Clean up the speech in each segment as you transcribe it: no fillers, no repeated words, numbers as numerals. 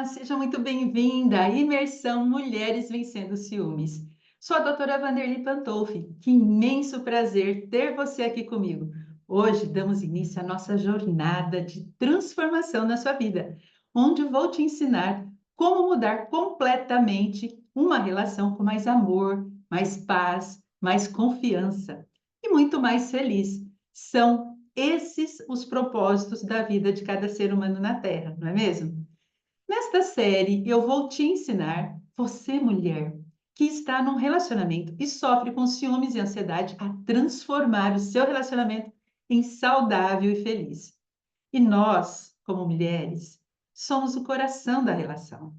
Olá, seja muito bem-vinda à imersão Mulheres Vencendo Ciúmes. Sou a doutora Wanderly Pantolfi. Que imenso prazer ter você aqui comigo. Hoje damos início à nossa jornada de transformação na sua vida, onde vou te ensinar como mudar completamente uma relação com mais amor, mais paz, mais confiança e muito mais feliz. São esses os propósitos da vida de cada ser humano na Terra, não é mesmo? Nesta série, eu vou te ensinar, você mulher, que está num relacionamento e sofre com ciúmes e ansiedade, a transformar o seu relacionamento em saudável e feliz. E nós, como mulheres, somos o coração da relação,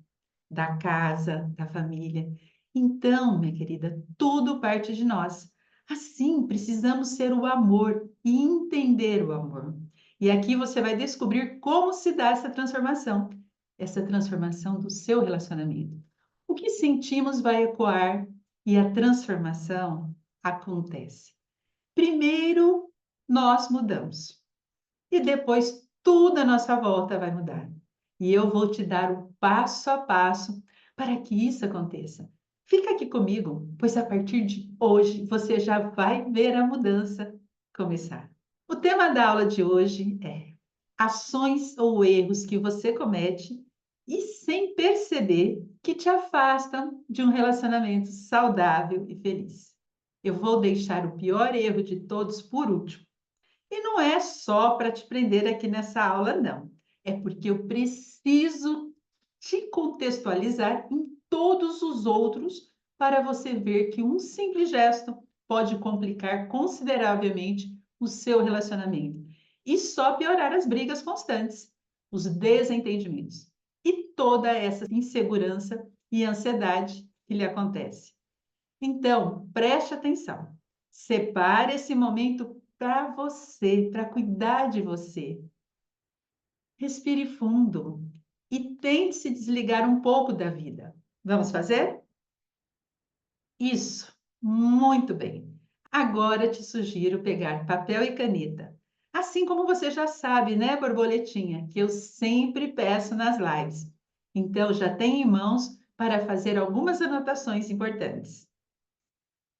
da casa, da família. Então, minha querida, tudo parte de nós. Assim, precisamos ser o amor e entender o amor. E aqui você vai descobrir como se dá essa transformação do seu relacionamento. O que sentimos vai ecoar e a transformação acontece. Primeiro, nós mudamos e depois tudo à nossa volta vai mudar. E eu vou te dar o passo a passo para que isso aconteça. Fica aqui comigo, pois a partir de hoje você já vai ver a mudança começar. O tema da aula de hoje é ações ou erros que você comete e sem perceber que te afastam de um relacionamento saudável e feliz. Eu vou deixar o pior erro de todos por último. E não é só para te prender aqui nessa aula, não. É porque eu preciso te contextualizar em todos os outros para você ver que um simples gesto pode complicar consideravelmente o seu relacionamento e só piorar as brigas constantes, os desentendimentos e toda essa insegurança e ansiedade que lhe acontece. Então, preste atenção. Separe esse momento para você, para cuidar de você. Respire fundo e tente se desligar um pouco da vida. Vamos fazer? Isso, muito bem. Agora te sugiro pegar papel e caneta. Assim como você já sabe, né, borboletinha, que eu sempre peço nas lives. Então, já tem em mãos para fazer algumas anotações importantes.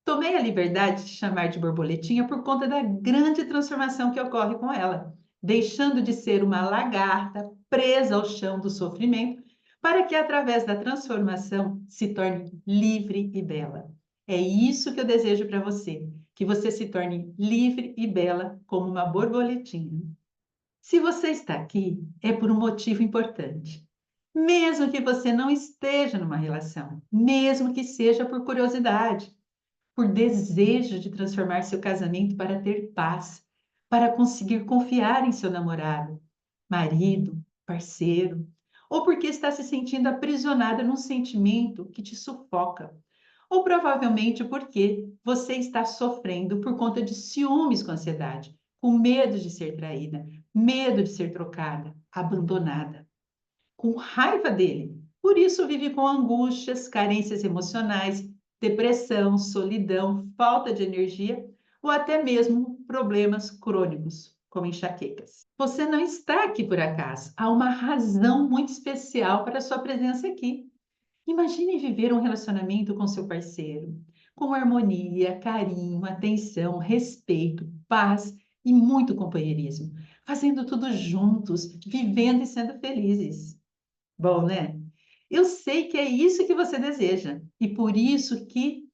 Tomei a liberdade de chamar de borboletinha por conta da grande transformação que ocorre com ela, deixando de ser uma lagarta presa ao chão do sofrimento, para que, através da transformação, se torne livre e bela. É isso que eu desejo para você, que você se torne livre e bela como uma borboletinha. Se você está aqui, é por um motivo importante. Mesmo que você não esteja numa relação, mesmo que seja por curiosidade, por desejo de transformar seu casamento para ter paz, para conseguir confiar em seu namorado, marido, parceiro, ou porque está se sentindo aprisionada num sentimento que te sufoca, ou provavelmente porque você está sofrendo por conta de ciúmes com ansiedade, com medo de ser traída, medo de ser trocada, abandonada, com raiva dele. Por isso vive com angústias, carências emocionais, depressão, solidão, falta de energia ou até mesmo problemas crônicos, como enxaquecas. Você não está aqui por acaso. Há uma razão muito especial para a sua presença aqui. Imagine viver um relacionamento com seu parceiro, com harmonia, carinho, atenção, respeito, paz e muito companheirismo, fazendo tudo juntos, vivendo e sendo felizes. Bom, né? Eu sei que é isso que você deseja e por isso que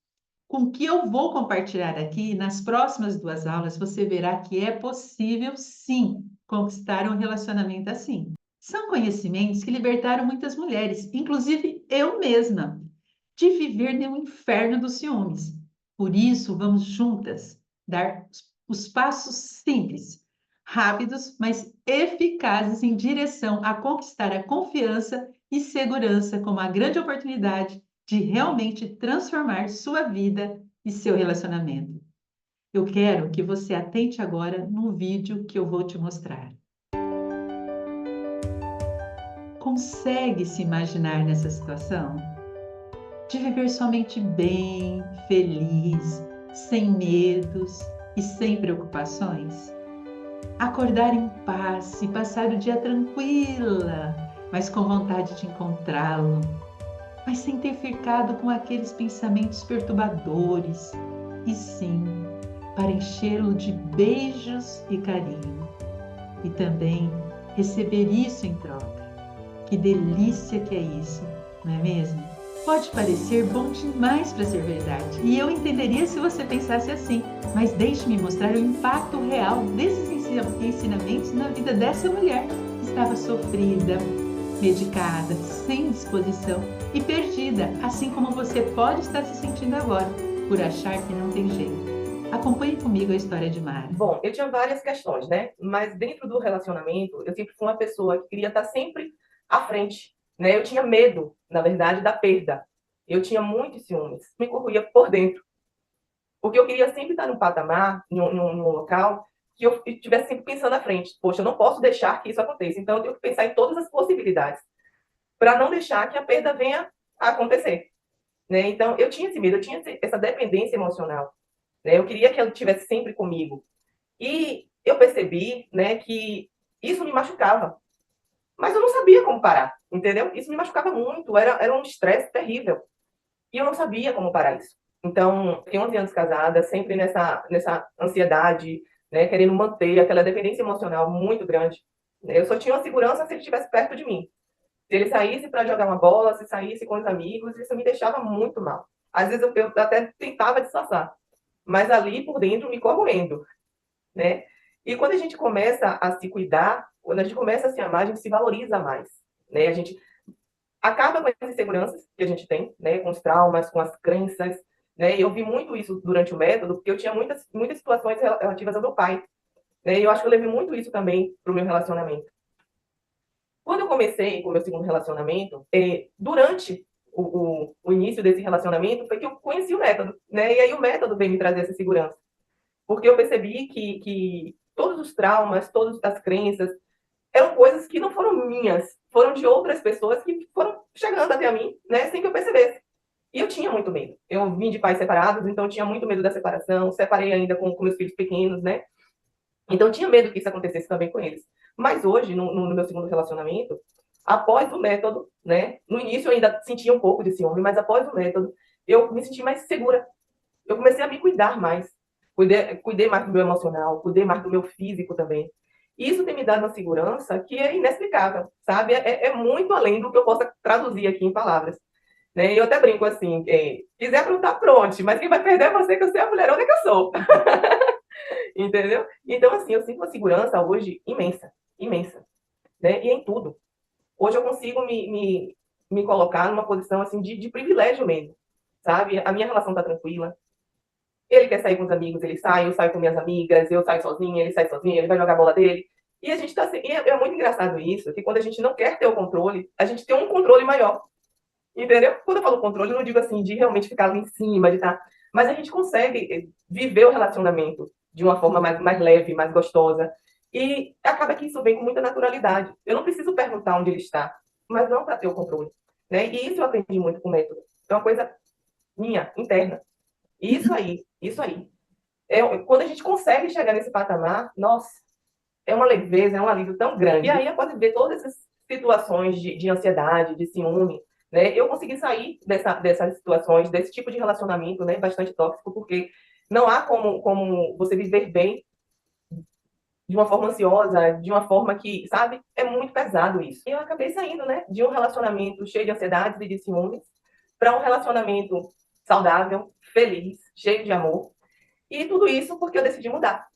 com o que eu vou compartilhar aqui nas próximas duas aulas, você verá que é possível sim conquistar um relacionamento assim. São conhecimentos que libertaram muitas mulheres, inclusive eu mesma, de viver no inferno dos ciúmes. Por isso, vamos juntas dar os passos simples, rápidos, mas eficazes em direção a conquistar a confiança e segurança como a grande oportunidade de realmente transformar sua vida e seu relacionamento. Eu quero que você atente agora no vídeo que eu vou te mostrar. Consegue se imaginar nessa situação? De viver somente bem, feliz, sem medos e sem preocupações? Acordar em paz e passar o dia tranquila, mas com vontade de encontrá-lo, mas sem ter ficado com aqueles pensamentos perturbadores, e sim, para enchê-lo de beijos e carinho, e também receber isso em troca. Que delícia que é isso, não é mesmo? Pode parecer bom demais para ser verdade, e eu entenderia se você pensasse assim, mas deixe-me mostrar o impacto real desses ensinamentos na vida dessa mulher que estava sofrida, medicada, sem disposição e perdida, assim como você pode estar se sentindo agora, por achar que não tem jeito. Acompanhe comigo a história de Mara. Bom, eu tinha várias questões, né? Mas dentro do relacionamento, eu sempre fui uma pessoa que queria estar sempre à frente, né? Eu tinha medo, na verdade, da perda. Eu tinha muitos ciúmes, me corroía por dentro. Porque eu queria sempre estar num patamar, num local, que eu estivesse sempre pensando à frente. Poxa, eu não posso deixar que isso aconteça. Então, eu tenho que pensar em todas as possibilidades para não deixar que a perda venha a acontecer, né? Então, eu tinha esse medo, eu tinha essa dependência emocional, né? Eu queria que ela estivesse sempre comigo. E eu percebi, né, que isso me machucava, mas eu não sabia como parar, entendeu? Isso me machucava muito, era um estresse terrível. E eu não sabia como parar isso. Então, fiquei 11 anos casada, sempre nessa ansiedade, né, querendo manter aquela dependência emocional muito grande. Eu só tinha uma segurança se ele estivesse perto de mim. Se ele saísse para jogar uma bola, se saísse com os amigos, isso me deixava muito mal. Às vezes eu até tentava disfarçar, mas ali por dentro me corroendo, né? E quando a gente começa a se cuidar, quando a gente começa a se amar, a gente se valoriza mais, né? A gente acaba com as inseguranças que a gente tem, né? Com os traumas, com as crenças, né? E eu vi muito isso durante o método, porque eu tinha muitas situações relativas ao meu pai, né? E eu acho que eu levei muito isso também para o meu relacionamento. Quando eu comecei com o meu segundo relacionamento, durante o início desse relacionamento, foi que eu conheci o método, né? E aí o método veio me trazer essa segurança. Porque eu percebi que todos os traumas, todas as crenças, eram coisas que não foram minhas, foram de outras pessoas que foram chegando até a mim, né, sem que eu percebesse. E eu tinha muito medo. Eu vim de pais separados, então eu tinha muito medo da separação, separei ainda com meus filhos pequenos, né? Então eu tinha medo que isso acontecesse também com eles. Mas hoje, no meu segundo relacionamento, após o método, né? No início eu ainda sentia um pouco de ciúme, mas após o método, eu me senti mais segura. Eu comecei a me cuidar mais. Cuidei mais do meu emocional, cuidei mais do meu físico também. E isso tem me dado uma segurança que é inexplicável, sabe? É muito além do que eu possa traduzir aqui em palavras. Né? E eu até brinco assim, quiser perguntar, pronto, mas quem vai perder é você, que eu sei a mulherona que eu sou. Entendeu? Então, assim, eu sinto uma segurança hoje imensa, imensa. Né? E em tudo. Hoje eu consigo me colocar numa posição assim de privilégio mesmo, sabe? A minha relação está tranquila. Ele quer sair com os amigos, ele sai, eu saio com minhas amigas, eu saio sozinha, ele sai sozinho, ele vai jogar a bola dele. E a gente tá assim, é muito engraçado isso, que quando a gente não quer ter o controle, a gente tem um controle maior. Entendeu? Quando eu falo controle, eu não digo assim de realmente ficar ali em cima, de estar. Mas a gente consegue viver o relacionamento de uma forma mais leve, mais gostosa. E acaba que isso vem com muita naturalidade. Eu não preciso perguntar onde ele está, mas não para ter o controle. Né? E isso eu aprendi muito com o método. É uma coisa minha, interna. Isso aí. Quando a gente consegue chegar nesse patamar, nossa, é uma leveza, é um alívio tão grande. E aí, após ver todas essas situações de ansiedade, de ciúme, né, eu consegui sair dessas situações, desse tipo de relacionamento, né, bastante tóxico, porque não há como você viver bem de uma forma ansiosa, de uma forma que, sabe, é muito pesado isso. E eu acabei saindo, né, de um relacionamento cheio de ansiedades e de ciúmes para um relacionamento saudável, feliz, cheio de amor. E tudo isso porque eu decidi mudar.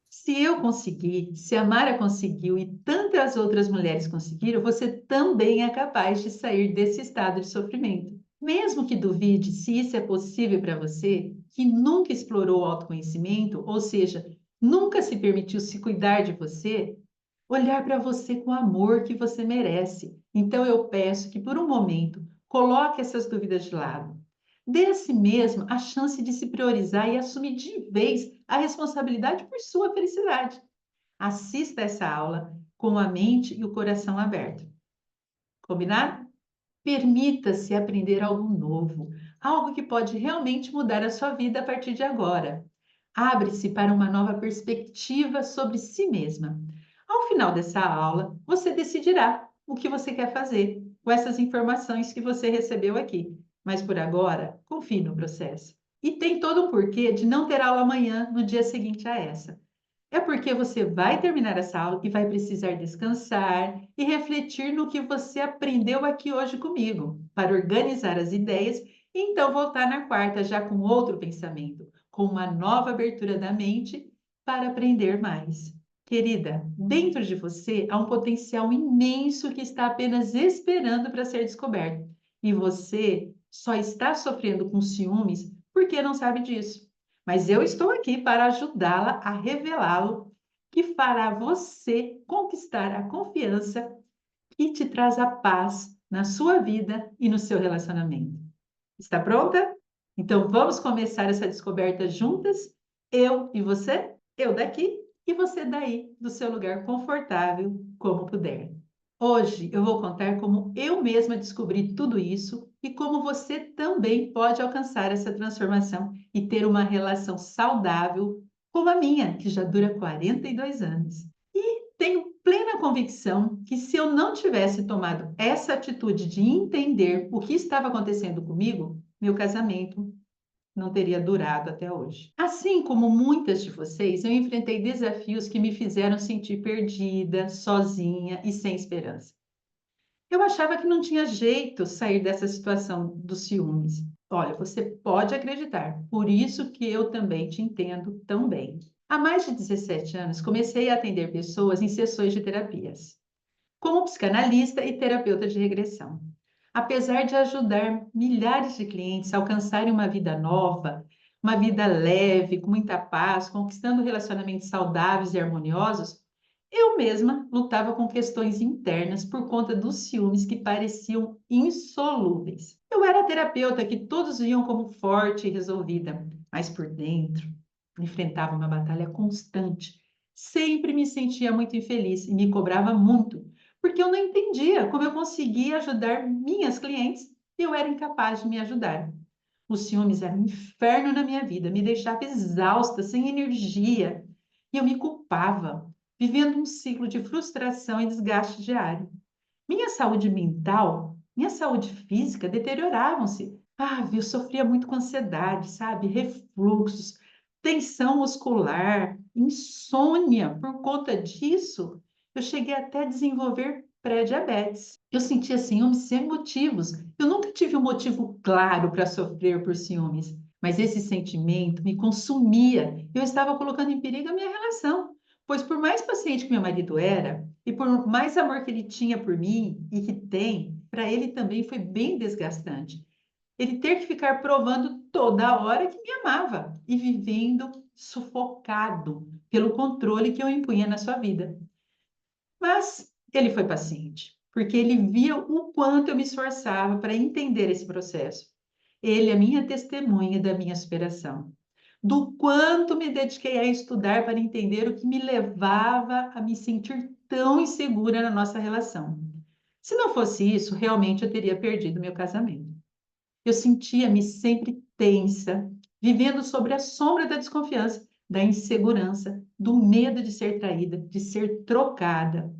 Se eu consegui, se a Mara conseguiu e tantas outras mulheres conseguiram, você também é capaz de sair desse estado de sofrimento. Mesmo que duvide se isso é possível para você, que nunca explorou o autoconhecimento, ou seja, nunca se permitiu se cuidar de você, olhar para você com o amor que você merece. Então eu peço que por um momento coloque essas dúvidas de lado. Dê a si mesmo a chance de se priorizar e assumir de vez a responsabilidade por sua felicidade. Assista essa aula com a mente e o coração aberto. Combinado? Permita-se aprender algo novo, algo que pode realmente mudar a sua vida a partir de agora. Abre-se para uma nova perspectiva sobre si mesma. Ao final dessa aula, você decidirá o que você quer fazer com essas informações que você recebeu aqui. Mas por agora, confie no processo. E tem todo um porquê de não ter aula amanhã, no dia seguinte a essa. É porque você vai terminar essa aula e vai precisar descansar e refletir no que você aprendeu aqui hoje comigo, para organizar as ideias e então voltar na quarta já com outro pensamento, com uma nova abertura da mente para aprender mais. Querida, dentro de você há um potencial imenso que está apenas esperando para ser descoberto. E você só está sofrendo com ciúmes porque não sabe disso. Mas eu estou aqui para ajudá-la a revelá-lo, que fará você conquistar a confiança e te traz a paz na sua vida e no seu relacionamento. Está pronta? Então vamos começar essa descoberta juntas? Eu e você? Eu daqui e você daí, do seu lugar confortável, como puder. Hoje eu vou contar como eu mesma descobri tudo isso e como você também pode alcançar essa transformação e ter uma relação saudável como a minha, que já dura 42 anos. E tenho plena convicção que se eu não tivesse tomado essa atitude de entender o que estava acontecendo comigo, meu casamento não teria durado até hoje. Assim como muitas de vocês, eu enfrentei desafios que me fizeram sentir perdida, sozinha e sem esperança. Eu achava que não tinha jeito sair dessa situação dos ciúmes. Olha, você pode acreditar, por isso que eu também te entendo tão bem. Há mais de 17 anos, comecei a atender pessoas em sessões de terapias, como psicanalista e terapeuta de regressão. Apesar de ajudar milhares de clientes a alcançarem uma vida nova, uma vida leve, com muita paz, conquistando relacionamentos saudáveis e harmoniosos, eu mesma lutava com questões internas por conta dos ciúmes que pareciam insolúveis. Eu era a terapeuta que todos viam como forte e resolvida, mas por dentro enfrentava uma batalha constante. Sempre me sentia muito infeliz e me cobrava muito, porque eu não entendia como eu conseguia ajudar minhas clientes e eu era incapaz de me ajudar. Os ciúmes eram um inferno na minha vida, me deixava exausta, sem energia, e eu me culpava, vivendo um ciclo de frustração e desgaste diário. Minha saúde mental, minha saúde física deterioravam-se. Eu sofria muito com ansiedade, sabe? Refluxos, tensão muscular, insônia. Por conta disso, eu cheguei até a desenvolver pré-diabetes. Eu sentia ciúmes sem motivos. Eu nunca tive um motivo claro para sofrer por ciúmes, mas esse sentimento me consumia. Eu estava colocando em perigo a minha relação, pois por mais paciente que meu marido era, e por mais amor que ele tinha por mim e que tem, para ele também foi bem desgastante. Ele ter que ficar provando toda hora que me amava e vivendo sufocado pelo controle que eu impunha na sua vida. Mas ele foi paciente, porque ele via o quanto eu me esforçava para entender esse processo. Ele é minha testemunha da minha superação, do quanto me dediquei a estudar para entender o que me levava a me sentir tão insegura na nossa relação. Se não fosse isso, realmente eu teria perdido meu casamento. Eu sentia-me sempre tensa, vivendo sobre a sombra da desconfiança, da insegurança, do medo de ser traída, de ser trocada,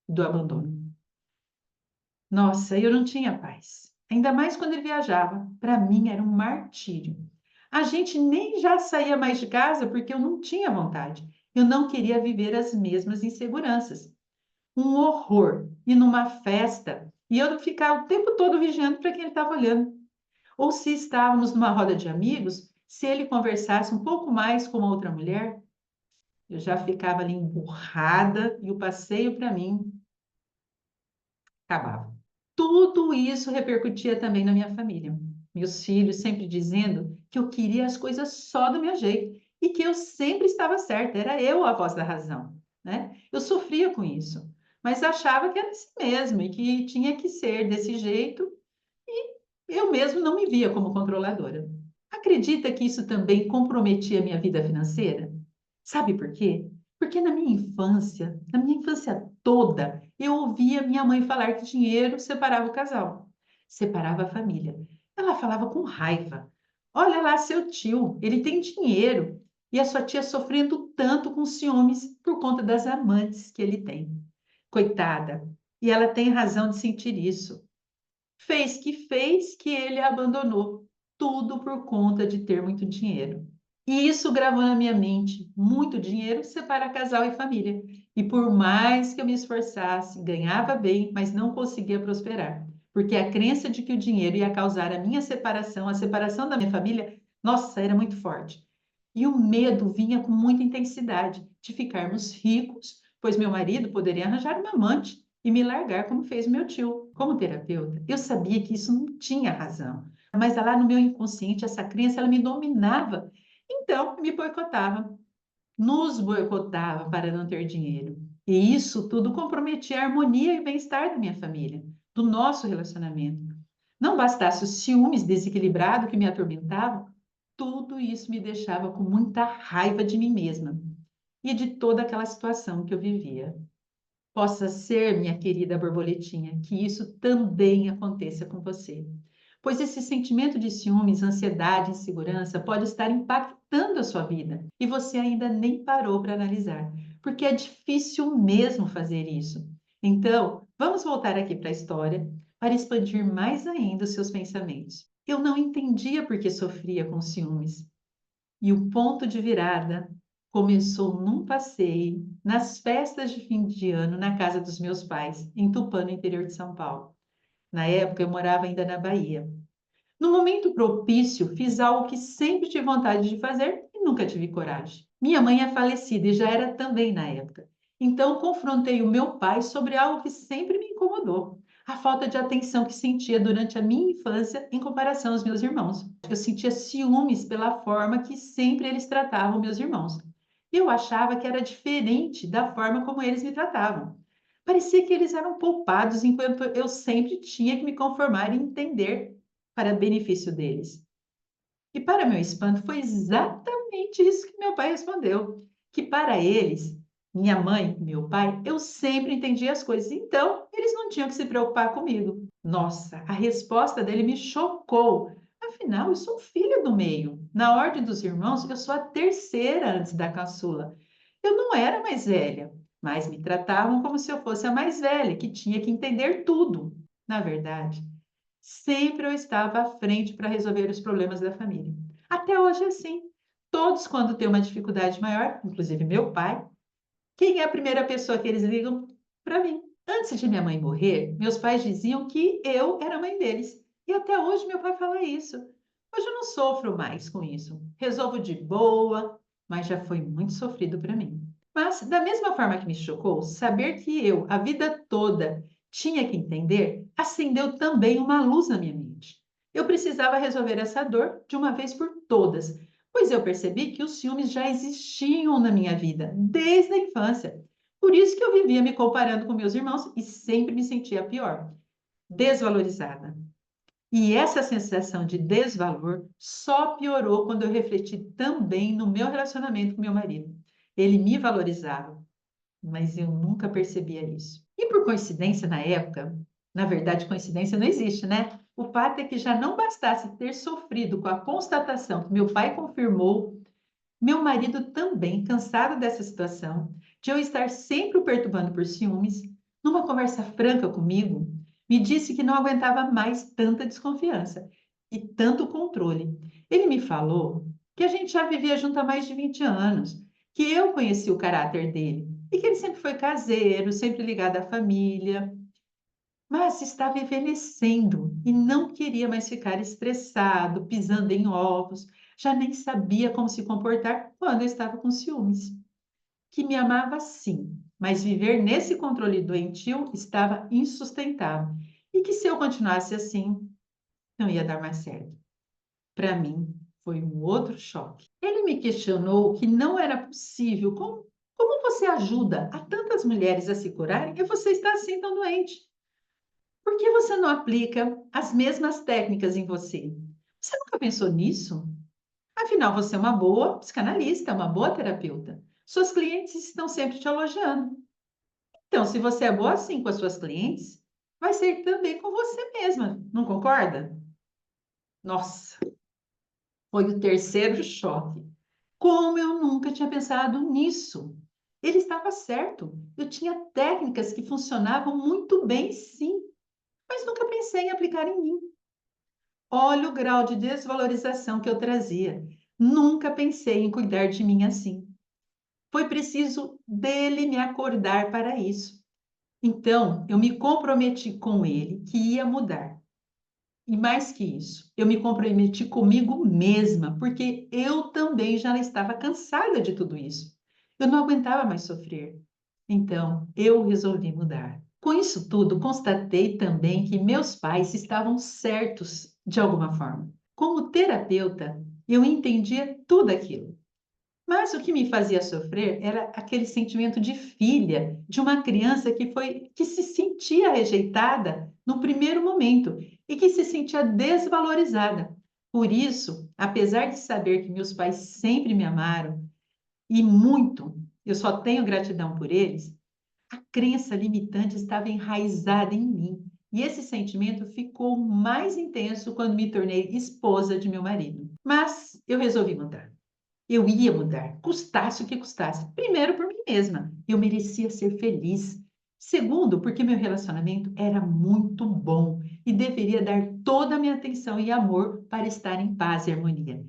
do abandono. Nossa, eu não tinha paz. Ainda mais quando ele viajava. Para mim era um martírio. A gente nem já saía mais de casa porque eu não tinha vontade. Eu não queria viver as mesmas inseguranças. Um horror. Ir numa festa e eu ficar o tempo todo vigiando para quem ele estava olhando. Ou se estávamos numa roda de amigos, se ele conversasse um pouco mais com uma outra mulher, eu já ficava ali emburrada e o passeio para mim acabava. Tudo isso repercutia também na minha família. Meus filhos sempre dizendo que eu queria as coisas só do meu jeito e que eu sempre estava certa, era eu a voz da razão, né? Eu sofria com isso, mas achava que era assim mesmo e que tinha que ser desse jeito e eu mesmo não me via como controladora. Acredita que isso também comprometia a minha vida financeira? Sabe por quê? Porque na minha infância toda, eu ouvia minha mãe falar que dinheiro separava o casal, separava a família. Ela falava com raiva. Olha lá seu tio, ele tem dinheiro e a sua tia sofrendo tanto com ciúmes por conta das amantes que ele tem. Coitada, E ela tem razão de sentir isso. Fez que ele a abandonou, tudo por conta de ter muito dinheiro. E isso gravou na minha mente: muito dinheiro separa casal e família. E por mais que eu me esforçasse, ganhava bem, mas não conseguia prosperar. Porque a crença de que o dinheiro ia causar a minha separação, a separação da minha família, nossa, era muito forte. E o medo vinha com muita intensidade de ficarmos ricos, pois meu marido poderia arranjar uma amante e me largar, como fez o meu tio. Como terapeuta, eu sabia que isso não tinha razão, mas lá no meu inconsciente, essa crença, ela me dominava. Então, me boicotava, nos boicotava para não ter dinheiro. E isso tudo comprometia a harmonia e o bem-estar da minha família, do nosso relacionamento. Não bastasse os ciúmes desequilibrados que me atormentavam, tudo isso me deixava com muita raiva de mim mesma e de toda aquela situação que eu vivia. Possa ser, minha querida borboletinha, que isso também aconteça com você. Pois esse sentimento de ciúmes, ansiedade, insegurança pode estar impactando a sua vida e você ainda nem parou para analisar, porque é difícil mesmo fazer isso. Então, vamos voltar aqui para a história para expandir mais ainda os seus pensamentos. Eu não entendia por que sofria com ciúmes. E o ponto de virada começou num passeio, nas festas de fim de ano, na casa dos meus pais, em Tupã, no interior de São Paulo. Na época, eu morava ainda na Bahia. No momento propício, fiz algo que sempre tive vontade de fazer e nunca tive coragem. Minha mãe é falecida e já era também na época. Então, confrontei o meu pai sobre algo que sempre me incomodou: a falta de atenção que sentia durante a minha infância em comparação aos meus irmãos. Eu sentia ciúmes pela forma que sempre eles tratavam meus irmãos. E eu achava que era diferente da forma como eles me tratavam. Parecia que eles eram poupados enquanto eu sempre tinha que me conformar e entender para benefício deles. E para meu espanto, foi exatamente isso que meu pai respondeu, que para eles, minha mãe e meu pai, eu sempre entendia as coisas, então eles não tinham que se preocupar comigo. Nossa, a resposta dele me chocou. Afinal, eu sou filha do meio. Na ordem dos irmãos, eu sou a terceira antes da caçula. Eu não era mais velha, mas me tratavam como se eu fosse a mais velha, que tinha que entender tudo. Na verdade, sempre eu estava à frente para resolver os problemas da família. Até hoje é assim. Todos, quando têm uma dificuldade maior, inclusive meu pai, quem é a primeira pessoa que eles ligam? Para mim. Antes de minha mãe morrer, meus pais diziam que eu era a mãe deles. E até hoje meu pai fala isso. Hoje eu não sofro mais com isso. Resolvo de boa, mas já foi muito sofrido para mim. Mas, da mesma forma que me chocou, saber que eu, a vida toda, tinha que entender, acendeu também uma luz na minha mente. Eu precisava resolver essa dor de uma vez por todas, pois eu percebi que os ciúmes já existiam na minha vida, desde a infância. Por isso que eu vivia me comparando com meus irmãos e sempre me sentia pior, desvalorizada. E essa sensação de desvalor só piorou quando eu refleti também no meu relacionamento com meu marido. Ele me valorizava, mas eu nunca percebia isso. E por coincidência, na época, na verdade, coincidência não existe, né? O fato é que já não bastasse ter sofrido com a constatação que meu pai confirmou, meu marido também, cansado dessa situação, de eu estar sempre o perturbando por ciúmes, numa conversa franca comigo, me disse que não aguentava mais tanta desconfiança e tanto controle. Ele me falou que a gente já vivia junto há mais de 20 anos, que eu conheci o caráter dele e que ele sempre foi caseiro, sempre ligado à família, mas estava envelhecendo e não queria mais ficar estressado, pisando em ovos, já nem sabia como se comportar quando eu estava com ciúmes. Que me amava sim, mas viver nesse controle doentio estava insustentável e que se eu continuasse assim, não ia dar mais certo. Para mim, foi um outro choque. Ele me questionou que não era possível. Como você ajuda a tantas mulheres a se curarem e você está assim tão doente? Por que você não aplica as mesmas técnicas em você? Você nunca pensou nisso? Afinal, você é uma boa psicanalista, uma boa terapeuta. Suas clientes estão sempre te elogiando. Então, se você é boa assim com as suas clientes, vai ser também com você mesma, não concorda? Nossa, foi o terceiro choque. Como eu nunca tinha pensado nisso. Ele estava certo. Eu tinha técnicas que funcionavam muito bem, sim, mas nunca pensei em aplicar em mim. Olha o grau de desvalorização que eu trazia. Nunca pensei em cuidar de mim assim. Foi preciso dele me acordar para isso. Então, eu me comprometi com ele que ia mudar. E mais que isso, eu me comprometi comigo mesma, porque eu também já estava cansada de tudo isso. Eu não aguentava mais sofrer. Então, eu resolvi mudar. Com isso tudo, constatei também que meus pais estavam certos de alguma forma. Como terapeuta, eu entendia tudo aquilo. Mas o que me fazia sofrer era aquele sentimento de filha, de uma criança que se sentia rejeitada no primeiro momento e que se sentia desvalorizada. Por isso, apesar de saber que meus pais sempre me amaram e muito, eu só tenho gratidão por eles, a crença limitante estava enraizada em mim. E esse sentimento ficou mais intenso quando me tornei esposa de meu marido. Mas eu resolvi mudar. Eu ia mudar, custasse o que custasse. Primeiro, por mim mesma. Eu merecia ser feliz. Segundo, porque meu relacionamento era muito bom e deveria dar toda a minha atenção e amor para estar em paz e harmonia.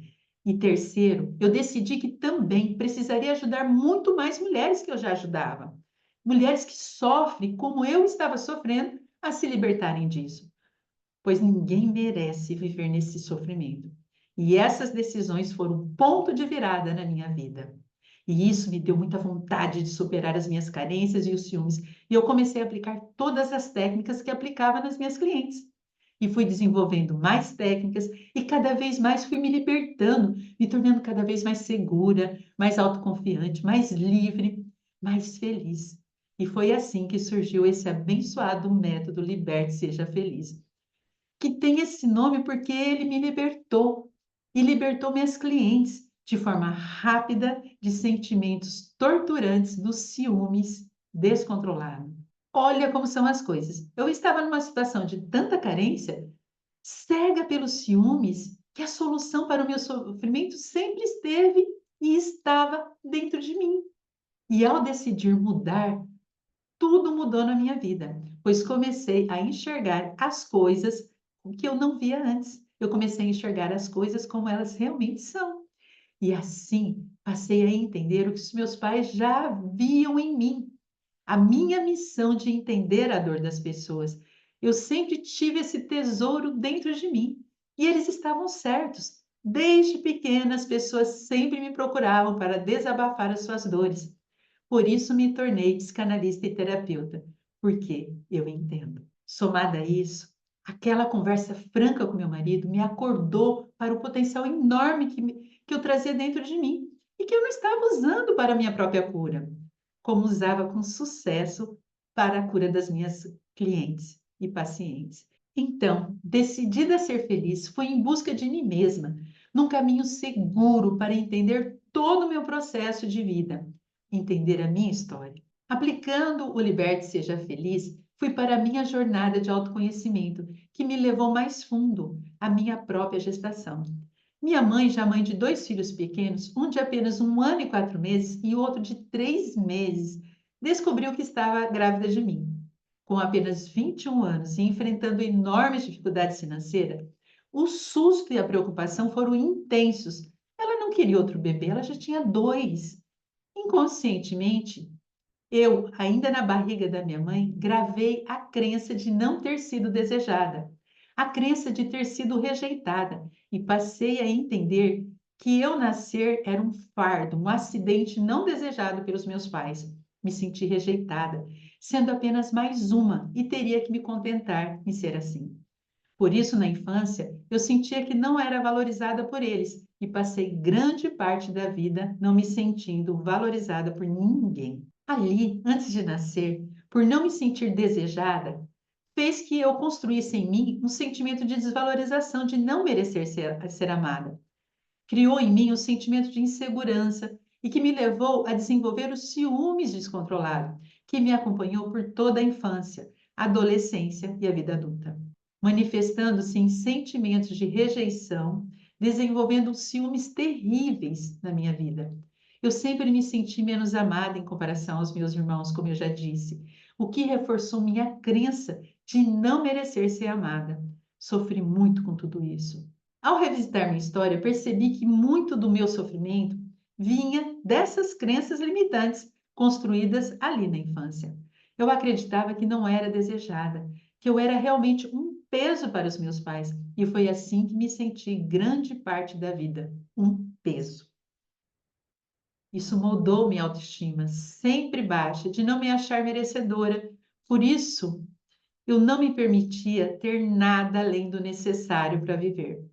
E terceiro, eu decidi que também precisaria ajudar muito mais mulheres que eu já ajudava. Mulheres que sofrem como eu estava sofrendo a se libertarem disso, pois ninguém merece viver nesse sofrimento. E essas decisões foram um ponto de virada na minha vida. E isso me deu muita vontade de superar as minhas carências e os ciúmes. E eu comecei a aplicar todas as técnicas que aplicava nas minhas clientes. E fui desenvolvendo mais técnicas e cada vez mais fui me libertando, me tornando cada vez mais segura, mais autoconfiante, mais livre, mais feliz. E foi assim que surgiu esse abençoado método Liberte Seja Feliz, que tem esse nome porque ele me libertou e libertou minhas clientes de forma rápida de sentimentos torturantes dos ciúmes descontrolado. Olha como são as coisas. Eu estava numa situação de tanta carência, cega pelos ciúmes, que a solução para o meu sofrimento sempre esteve e estava dentro de mim. E ao decidir mudar, tudo mudou na minha vida, pois comecei a enxergar as coisas que eu não via antes. Eu comecei a enxergar as coisas como elas realmente são. E assim passei a entender o que os meus pais já viam em mim, a minha missão de entender a dor das pessoas. Eu sempre tive esse tesouro dentro de mim e eles estavam certos. Desde pequena, as pessoas sempre me procuravam para desabafar as suas dores. Por isso me tornei psicanalista e terapeuta, porque eu entendo. Somada a isso, aquela conversa franca com meu marido me acordou para o potencial enorme que eu trazia dentro de mim e que eu não estava usando para a minha própria cura, como usava com sucesso para a cura das minhas clientes e pacientes. Então, decidida a ser feliz, fui em busca de mim mesma, num caminho seguro para entender todo o meu processo de vida, entender a minha história. Aplicando o Liberte Seja Feliz, fui para a minha jornada de autoconhecimento, que me levou mais fundo, à minha própria gestação. Minha mãe, já mãe de 2 filhos pequenos, um de apenas 1 ano e 4 meses e outro de 3 meses, descobriu que estava grávida de mim. Com apenas 21 anos e enfrentando enormes dificuldades financeiras, o susto e a preocupação foram intensos. Ela não queria outro bebê, ela já tinha 2. Inconscientemente, eu, ainda na barriga da minha mãe, gravei a crença de não ter sido desejada, a crença de ter sido rejeitada, e passei a entender que eu nascer era um fardo, um acidente não desejado pelos meus pais. Me senti rejeitada, sendo apenas mais uma, e teria que me contentar em ser assim. Por isso, na infância, eu sentia que não era valorizada por eles e passei grande parte da vida não me sentindo valorizada por ninguém. Ali, antes de nascer, por não me sentir desejada, fez que eu construísse em mim um sentimento de desvalorização, de não merecer ser amada. Criou em mim um sentimento de insegurança e que me levou a desenvolver o ciúmes descontrolado, que me acompanhou por toda a infância, adolescência e a vida adulta, manifestando-se em sentimentos de rejeição, desenvolvendo ciúmes terríveis na minha vida. Eu sempre me senti menos amada em comparação aos meus irmãos, como eu já disse, o que reforçou minha crença de não merecer ser amada. Sofri muito com tudo isso. Ao revisitar minha história, percebi que muito do meu sofrimento vinha dessas crenças limitantes construídas ali na infância. Eu acreditava que não era desejada, que eu era realmente um peso para os meus pais, e foi assim que me senti grande parte da vida, um peso. Isso moldou minha autoestima, sempre baixa, de não me achar merecedora. Por isso, eu não me permitia ter nada além do necessário para viver.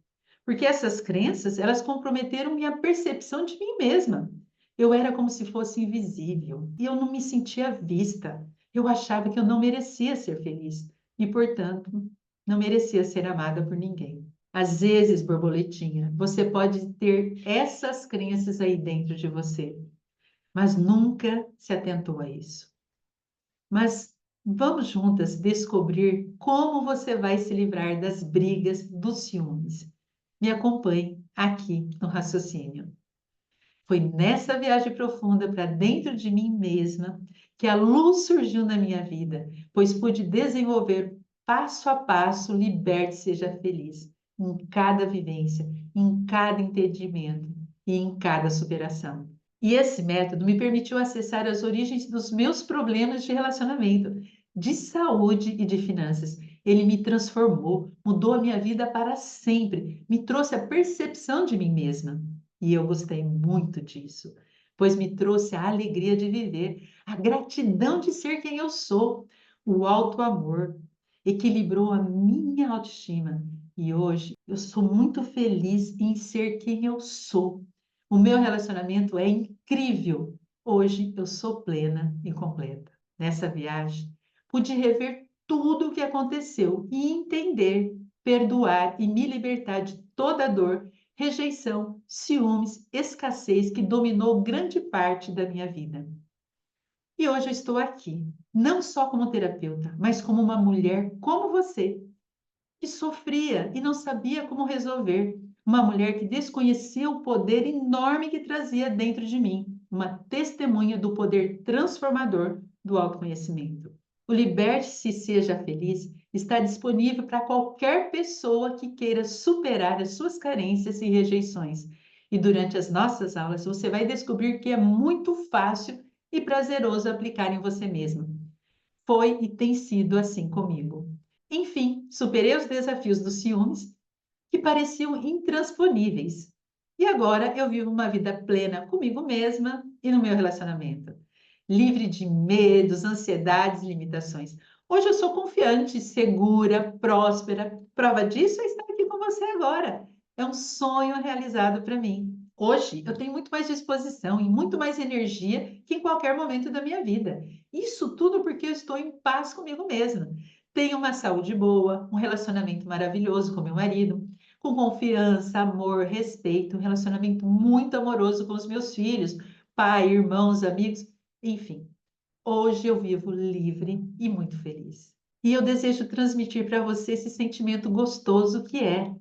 Porque essas crenças, elas comprometeram minha percepção de mim mesma. Eu era como se fosse invisível e eu não me sentia vista. Eu achava que eu não merecia ser feliz e, portanto, não merecia ser amada por ninguém. Às vezes, borboletinha, você pode ter essas crenças aí dentro de você, mas nunca se atentou a isso. Mas vamos juntas descobrir como você vai se livrar das brigas, dos ciúmes. Me acompanhe aqui no raciocínio. Foi nessa viagem profunda para dentro de mim mesma que a luz surgiu na minha vida, pois pude desenvolver passo a passo, liberte e seja feliz, em cada vivência, em cada entendimento e em cada superação. E esse método me permitiu acessar as origens dos meus problemas de relacionamento, de saúde e de finanças. Ele me transformou, mudou a minha vida para sempre, me trouxe a percepção de mim mesma. E eu gostei muito disso, pois me trouxe a alegria de viver, a gratidão de ser quem eu sou, o alto amor. Equilibrou a minha autoestima. E hoje eu sou muito feliz em ser quem eu sou. O meu relacionamento é incrível. Hoje eu sou plena e completa. Nessa viagem, pude rever tudo o que aconteceu e entender, perdoar e me libertar de toda a dor, rejeição, ciúmes, escassez que dominou grande parte da minha vida. E hoje eu estou aqui, não só como terapeuta, mas como uma mulher como você, que sofria e não sabia como resolver. Uma mulher que desconhecia o poder enorme que trazia dentro de mim, uma testemunha do poder transformador do autoconhecimento. O Liberte-se e Seja Feliz está disponível para qualquer pessoa que queira superar as suas carências e rejeições. E durante as nossas aulas você vai descobrir que é muito fácil e prazeroso aplicar em você mesma. Foi e tem sido assim comigo. Enfim, superei os desafios dos ciúmes, que pareciam intransponíveis. E agora eu vivo uma vida plena comigo mesma e no meu relacionamento, livre de medos, ansiedades e limitações. Hoje eu sou confiante, segura, próspera. Prova disso é estar aqui com você agora. É um sonho realizado para mim. Hoje eu tenho muito mais disposição e muito mais energia que em qualquer momento da minha vida. Isso tudo porque eu estou em paz comigo mesma. Tenho uma saúde boa, um relacionamento maravilhoso com meu marido, com confiança, amor, respeito, um relacionamento muito amoroso com os meus filhos, pai, irmãos, amigos, enfim. Hoje eu vivo livre e muito feliz. E eu desejo transmitir para você esse sentimento gostoso que é,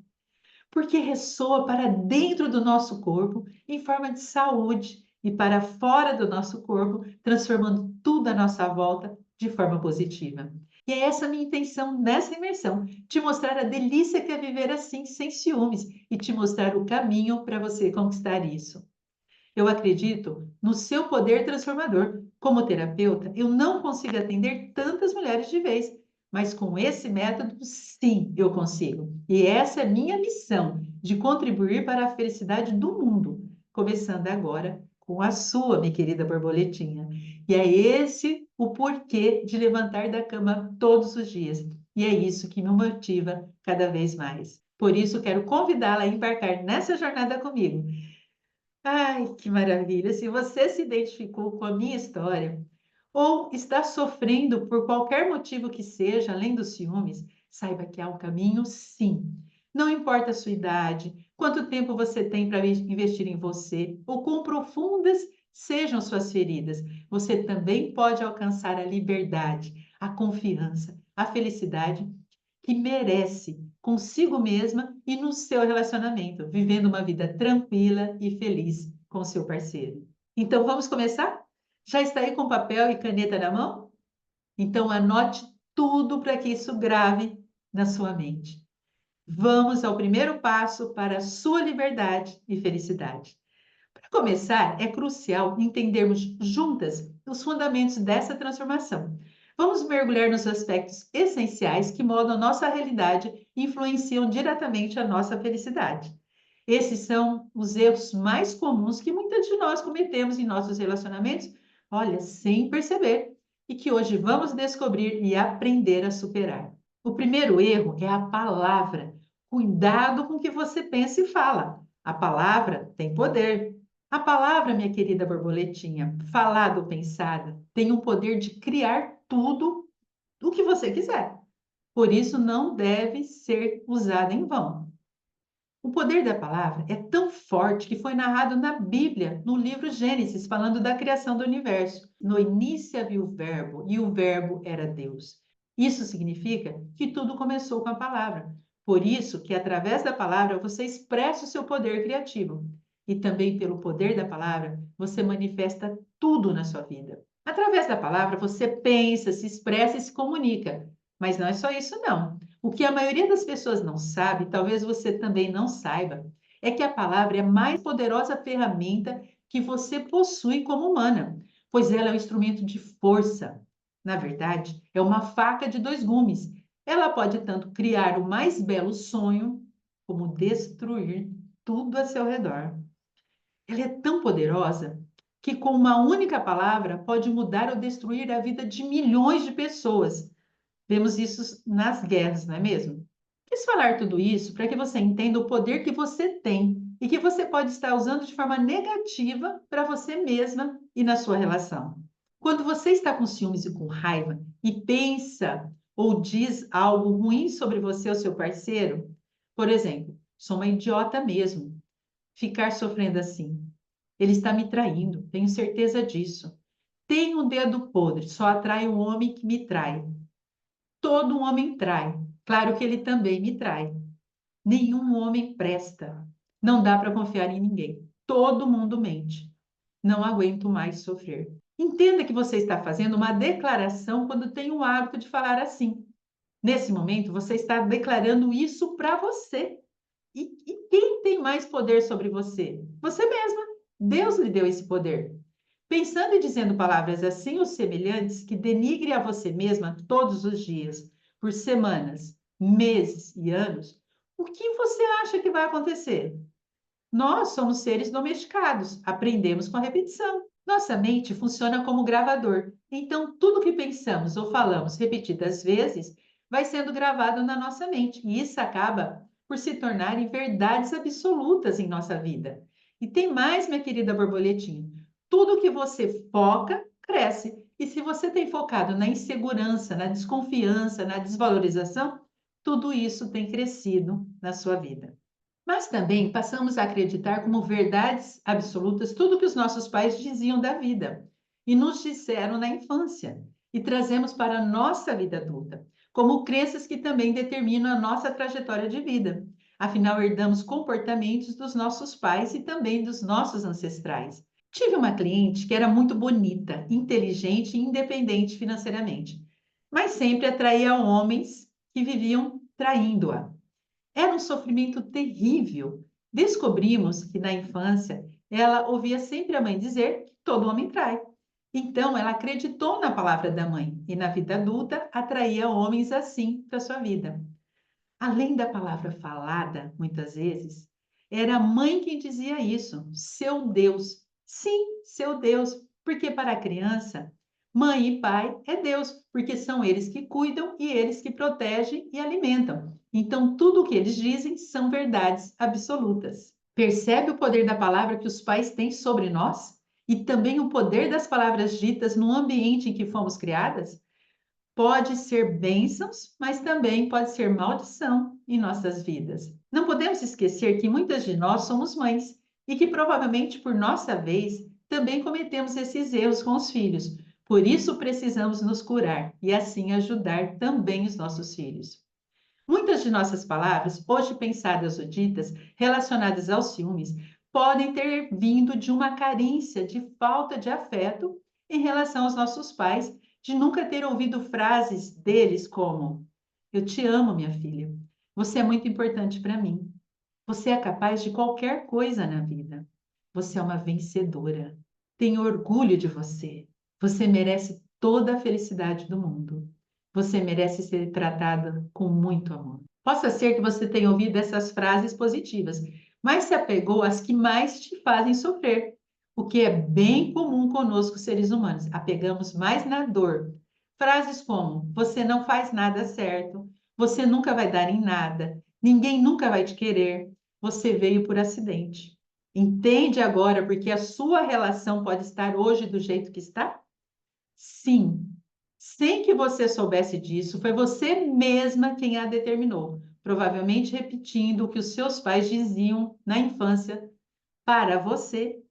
porque ressoa para dentro do nosso corpo em forma de saúde e para fora do nosso corpo, transformando tudo à nossa volta de forma positiva. E é essa a minha intenção nessa imersão, te mostrar a delícia que é viver assim, sem ciúmes, e te mostrar o caminho para você conquistar isso. Eu acredito no seu poder transformador. Como terapeuta, eu não consigo atender tantas mulheres de vez, mas com esse método, sim, eu consigo. E essa é minha missão, de contribuir para a felicidade do mundo, começando agora com a sua, minha querida borboletinha. E é esse o porquê de levantar da cama todos os dias. E é isso que me motiva cada vez mais. Por isso, quero convidá-la a embarcar nessa jornada comigo. Ai, que maravilha! Se você se identificou com a minha história ou está sofrendo por qualquer motivo que seja, além dos ciúmes, saiba que há um caminho, sim. Não importa a sua idade, quanto tempo você tem para investir em você, ou quão profundas sejam suas feridas, você também pode alcançar a liberdade, a confiança, a felicidade que merece consigo mesma e no seu relacionamento, vivendo uma vida tranquila e feliz com seu parceiro. Então vamos começar? Já está aí com papel e caneta na mão? Então anote tudo para que isso grave na sua mente. Vamos ao primeiro passo para a sua liberdade e felicidade. Para começar, é crucial entendermos juntas os fundamentos dessa transformação. Vamos mergulhar nos aspectos essenciais que moldam nossa realidade e influenciam diretamente a nossa felicidade. Esses são os erros mais comuns que muitas de nós cometemos em nossos relacionamentos, olha, sem perceber, e que hoje vamos descobrir e aprender a superar. O primeiro erro é a palavra. Cuidado com o que você pensa e fala. A palavra tem poder. A palavra, minha querida borboletinha, falada ou pensada, tem o poder de criar tudo o que você quiser. Por isso, não deve ser usada em vão. O poder da palavra é tão forte que foi narrado na Bíblia, no livro Gênesis, falando da criação do universo. No início havia o Verbo, e o Verbo era Deus. Isso significa que tudo começou com a palavra. Por isso que através da palavra você expressa o seu poder criativo. E também pelo poder da palavra, você manifesta tudo na sua vida. Através da palavra, você pensa, se expressa e se comunica. Mas não é só isso, não. O que a maioria das pessoas não sabe, talvez você também não saiba, é que a palavra é a mais poderosa ferramenta que você possui como humana, pois ela é um instrumento de força. Na verdade, é uma faca de dois gumes. Ela pode tanto criar o mais belo sonho, como destruir tudo a seu redor. Ela é tão poderosa que, com uma única palavra, pode mudar ou destruir a vida de milhões de pessoas. Vemos isso nas guerras, não é mesmo? Quis falar tudo isso para que você entenda o poder que você tem e que você pode estar usando de forma negativa para você mesma e na sua relação. Quando você está com ciúmes e com raiva e pensa ou diz algo ruim sobre você ou seu parceiro, por exemplo, sou uma idiota mesmo, ficar sofrendo assim. Ele está me traindo, tenho certeza disso. Tenho um dedo podre, só atrai o homem que me trai. Todo homem trai. Claro que ele também me trai. Nenhum homem presta. Não dá para confiar em ninguém. Todo mundo mente. Não aguento mais sofrer. Entenda que você está fazendo uma declaração quando tem o hábito de falar assim. Nesse momento, você está declarando isso para você. E quem tem mais poder sobre você? Você mesma. Deus lhe deu esse poder. Pensando e dizendo palavras assim ou semelhantes que denigre a você mesma todos os dias, por semanas, meses e anos, o que você acha que vai acontecer? Nós somos seres domesticados, aprendemos com a repetição. Nossa mente funciona como gravador, então tudo que pensamos ou falamos repetidas vezes vai sendo gravado na nossa mente, e isso acaba por se tornarem verdades absolutas em nossa vida. E tem mais, minha querida borboletinha, tudo que você foca, cresce. E se você tem focado na insegurança, na desconfiança, na desvalorização, tudo isso tem crescido na sua vida. Mas também passamos a acreditar como verdades absolutas tudo que os nossos pais diziam da vida e nos disseram na infância e trazemos para a nossa vida adulta, como crenças que também determinam a nossa trajetória de vida. Afinal, herdamos comportamentos dos nossos pais e também dos nossos ancestrais. Tive uma cliente que era muito bonita, inteligente e independente financeiramente, mas sempre atraía homens que viviam traindo-a. Era um sofrimento terrível. Descobrimos que na infância ela ouvia sempre a mãe dizer que todo homem trai. Então ela acreditou na palavra da mãe e na vida adulta atraía homens assim para sua vida. Além da palavra falada, muitas vezes, era a mãe quem dizia isso, seu Deus. Sim, seu Deus, porque para a criança, mãe e pai é Deus, porque são eles que cuidam e eles que protegem e alimentam. Então, tudo o que eles dizem são verdades absolutas. Percebe o poder da palavra que os pais têm sobre nós? E também o poder das palavras ditas no ambiente em que fomos criadas? Pode ser bênçãos, mas também pode ser maldição em nossas vidas. Não podemos esquecer que muitas de nós somos mães e que provavelmente por nossa vez também cometemos esses erros com os filhos. Por isso precisamos nos curar e assim ajudar também os nossos filhos. Muitas de nossas palavras, hoje pensadas ou ditas, relacionadas aos ciúmes, podem ter vindo de uma carência, de falta de afeto em relação aos nossos pais, de nunca ter ouvido frases deles como: eu te amo, minha filha. Você é muito importante para mim. Você é capaz de qualquer coisa na vida. Você é uma vencedora. Tenho orgulho de você. Você merece toda a felicidade do mundo. Você merece ser tratada com muito amor. Possa ser que você tenha ouvido essas frases positivas, mas se apegou às que mais te fazem sofrer, o que é bem comum conosco, seres humanos. Apegamos mais na dor. Frases como: você não faz nada certo, você nunca vai dar em nada, ninguém nunca vai te querer, você veio por acidente. Entende agora porque a sua relação pode estar hoje do jeito que está? Sim, sem que você soubesse disso, foi você mesma quem a determinou, provavelmente repetindo o que os seus pais diziam na infância para você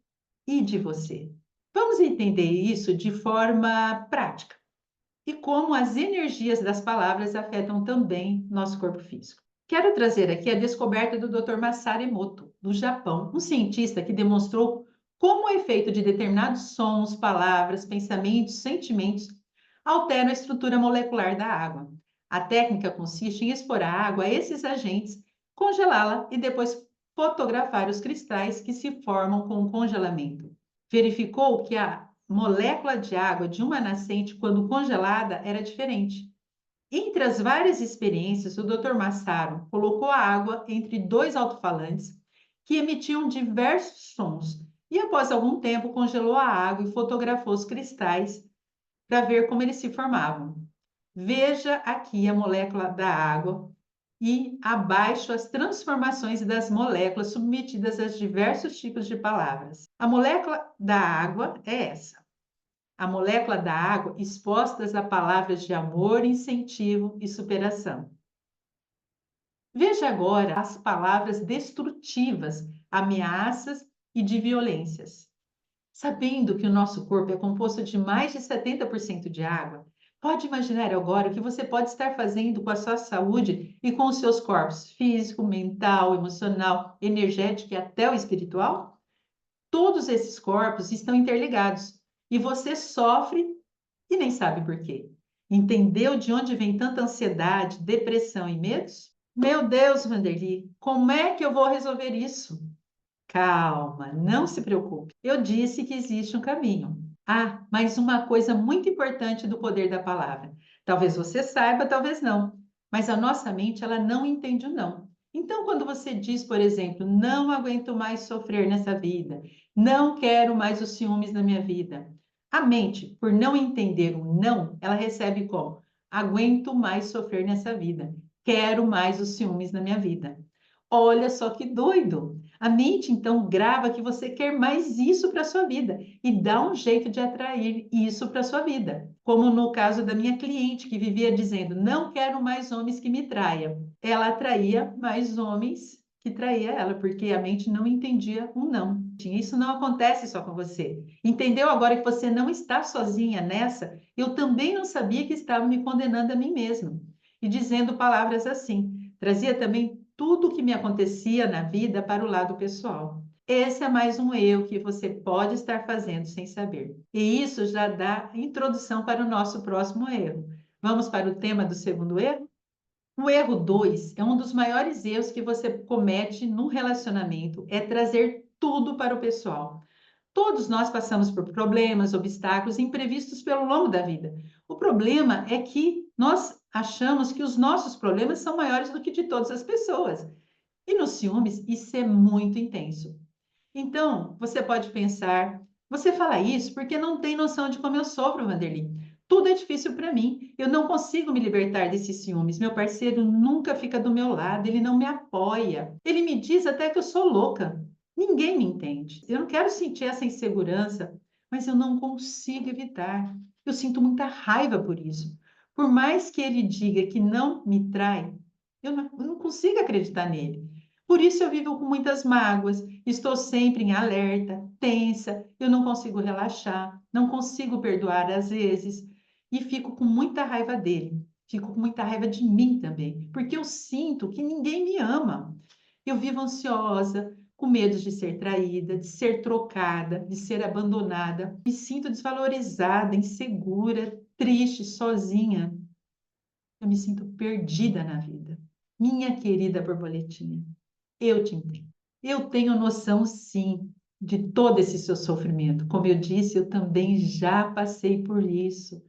e de você. Vamos entender isso de forma prática e como as energias das palavras afetam também nosso corpo físico. Quero trazer aqui a descoberta do Dr. Masaru Emoto, do Japão, um cientista que demonstrou como o efeito de determinados sons, palavras, pensamentos, sentimentos alteram a estrutura molecular da água. A técnica consiste em expor a água a esses agentes, congelá-la e depois fotografar os cristais que se formam com o congelamento. Verificou que a molécula de água de uma nascente, quando congelada, era diferente. Entre as várias experiências, o Dr. Massaro colocou a água entre dois alto-falantes que emitiam diversos sons e, após algum tempo, congelou a água e fotografou os cristais para ver como eles se formavam. Veja aqui a molécula da água e abaixo as transformações das moléculas submetidas a diversos tipos de palavras. A molécula da água é essa. A molécula da água expostas a palavras de amor, incentivo e superação. Veja agora as palavras destrutivas, ameaças e de violências. Sabendo que o nosso corpo é composto de mais de 70% de água, pode imaginar agora o que você pode estar fazendo com a sua saúde e com os seus corpos físico, mental, emocional, energético e até o espiritual? Todos esses corpos estão interligados e você sofre e nem sabe por quê. Entendeu de onde vem tanta ansiedade, depressão e medos? Meu Deus, Vanderly, como é que eu vou resolver isso? Calma, não se preocupe. Eu disse que existe um caminho. Ah, mas uma coisa muito importante do poder da palavra. Talvez você saiba, talvez não. Mas a nossa mente, ela não entende o não. Então, quando você diz, por exemplo, não aguento mais sofrer nessa vida, não quero mais os ciúmes na minha vida, a mente, por não entender o não, ela recebe como: aguento mais sofrer nessa vida, quero mais os ciúmes na minha vida. Olha só que doido! A mente então grava que você quer mais isso para sua vida e dá um jeito de atrair isso para sua vida. Como no caso da minha cliente que vivia dizendo: "Não quero mais homens que me traiam". Ela atraía mais homens que traía ela, porque a mente não entendia um não. Isso não acontece só com você. Entendeu agora que você não está sozinha nessa? Eu também não sabia que estava me condenando a mim mesma e dizendo palavras assim. Trazia também tudo o que me acontecia na vida para o lado pessoal. Esse é mais um erro que você pode estar fazendo sem saber. E isso já dá introdução para o nosso próximo erro. Vamos para o tema do segundo erro? O erro 2 é um dos maiores erros que você comete no relacionamento, é trazer tudo para o pessoal. Todos nós passamos por problemas, obstáculos imprevistos pelo longo da vida. O problema é que nós achamos que os nossos problemas são maiores do que de todas as pessoas. E nos ciúmes, isso é muito intenso. Então, você pode pensar, você fala isso porque não tem noção de como eu sofro, Vanderly. Tudo é difícil para mim. Eu não consigo me libertar desses ciúmes. Meu parceiro nunca fica do meu lado, ele não me apoia. Ele me diz até que eu sou louca. Ninguém me entende. Eu não quero sentir essa insegurança, mas eu não consigo evitar. Eu sinto muita raiva por isso. Por mais que ele diga que não me trai, eu não consigo acreditar nele. Por isso eu vivo com muitas mágoas, estou sempre em alerta, tensa, eu não consigo relaxar, não consigo perdoar às vezes e fico com muita raiva dele. Fico com muita raiva de mim também, porque eu sinto que ninguém me ama. Eu vivo ansiosa, com medo de ser traída, de ser trocada, de ser abandonada. Me sinto desvalorizada, insegura, triste, sozinha. Eu me sinto perdida na vida. Minha querida borboletinha, eu te entendo. Eu tenho noção, sim, de todo esse seu sofrimento. Como eu disse, eu também já passei por isso.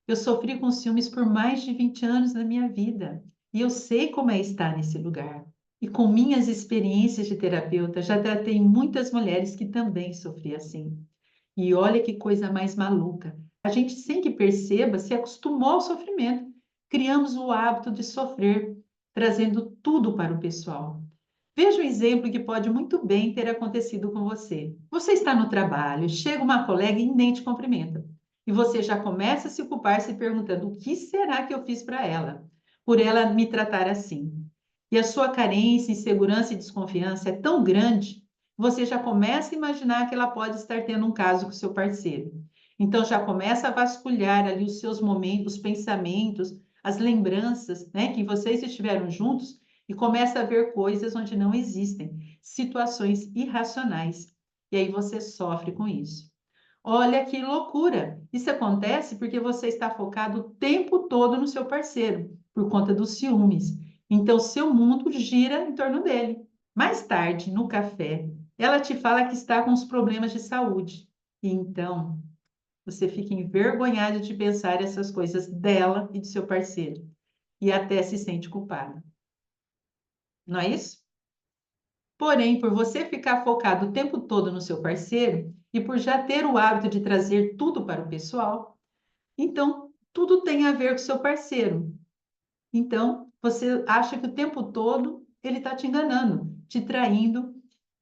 Eu sofri com ciúmes por mais de 20 anos na minha vida. E eu sei como é estar nesse lugar. E com minhas experiências de terapeuta, já tratei muitas mulheres que também sofriam assim. E olha que coisa mais maluca. A gente, sem que perceba, se acostumou ao sofrimento. Criamos o hábito de sofrer, trazendo tudo para o pessoal. Veja um exemplo que pode muito bem ter acontecido com você. Você está no trabalho, chega uma colega e nem te cumprimenta. E você já começa a se culpar, se perguntando: o que será que eu fiz para ela? Por ela me tratar assim. E a sua carência, insegurança e desconfiança é tão grande, você já começa a imaginar que ela pode estar tendo um caso com seu parceiro. Então já começa a vasculhar ali os seus momentos, os pensamentos, as lembranças, né, que vocês estiveram juntos e começa a ver coisas onde não existem, situações irracionais. E aí você sofre com isso. Olha que loucura! Isso acontece porque você está focado o tempo todo no seu parceiro, por conta dos ciúmes. Então, seu mundo gira em torno dele. Mais tarde, no café, ela te fala que está com os problemas de saúde. E então, você fica envergonhado de pensar essas coisas dela e do seu parceiro. E até se sente culpada. Não é isso? Porém, por você ficar focado o tempo todo no seu parceiro e por já ter o hábito de trazer tudo para o pessoal, então tudo tem a ver com o seu parceiro. Então, você acha que o tempo todo ele está te enganando, te traindo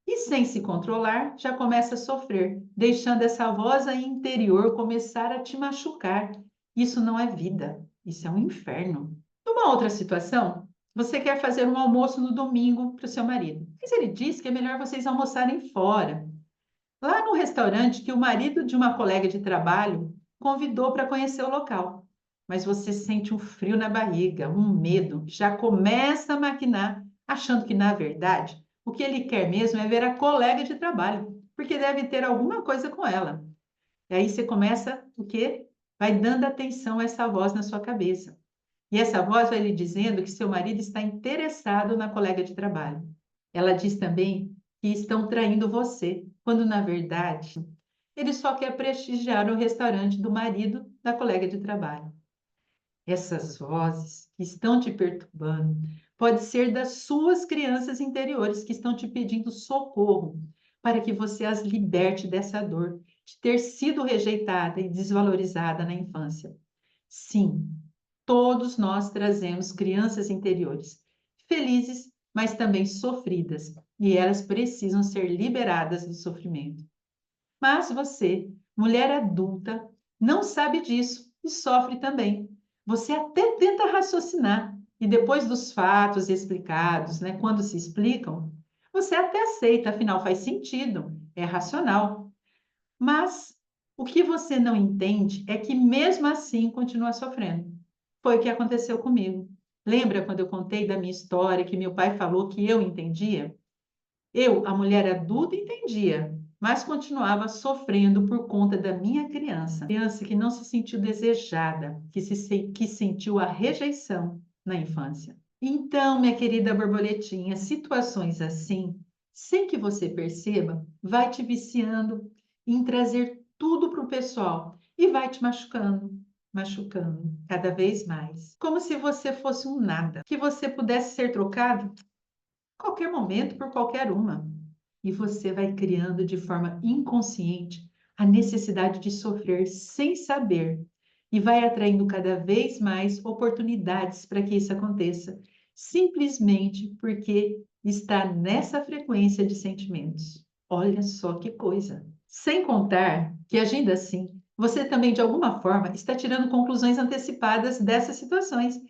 e, sem se controlar, já começa a sofrer, deixando essa voz aí interior começar a te machucar. Isso não é vida, isso é um inferno. Numa outra situação, você quer fazer um almoço no domingo para o seu marido, mas ele diz que é melhor vocês almoçarem fora. Lá no restaurante que o marido de uma colega de trabalho convidou para conhecer o local. Mas você sente um frio na barriga, um medo, já começa a maquinar, achando que, na verdade, o que ele quer mesmo é ver a colega de trabalho, porque deve ter alguma coisa com ela. E aí você começa o quê? Vai dando atenção a essa voz na sua cabeça. E essa voz vai lhe dizendo que seu marido está interessado na colega de trabalho. Ela diz também que estão traindo você, quando na verdade ele só quer prestigiar o restaurante do marido da colega de trabalho. Essas vozes que estão te perturbando pode ser das suas crianças interiores que estão te pedindo socorro para que você as liberte dessa dor de ter sido rejeitada e desvalorizada na infância. Sim, todos nós trazemos crianças interiores, felizes, mas também sofridas, e elas precisam ser liberadas do sofrimento. Mas você, mulher adulta, não sabe disso e sofre também. Você até tenta raciocinar, e depois dos fatos explicados, né, quando se explicam, você até aceita, afinal faz sentido, é racional. Mas o que você não entende é que mesmo assim continua sofrendo. Foi o que aconteceu comigo. Lembra quando eu contei da minha história que meu pai falou que eu entendia? Eu, a mulher adulta, entendia, mas continuava sofrendo por conta da minha criança. Criança que não se sentiu desejada, que sentiu a rejeição na infância. Então, minha querida borboletinha, situações assim, sem que você perceba, vai te viciando em trazer tudo para o pessoal e vai te machucando, machucando cada vez mais. Como se você fosse um nada, que você pudesse ser trocado qualquer momento por qualquer uma. E você vai criando de forma inconsciente a necessidade de sofrer sem saber e vai atraindo cada vez mais oportunidades para que isso aconteça, simplesmente porque está nessa frequência de sentimentos. Olha só que coisa. Sem contar que, agindo assim, você também, de alguma forma, está tirando conclusões antecipadas dessas situações.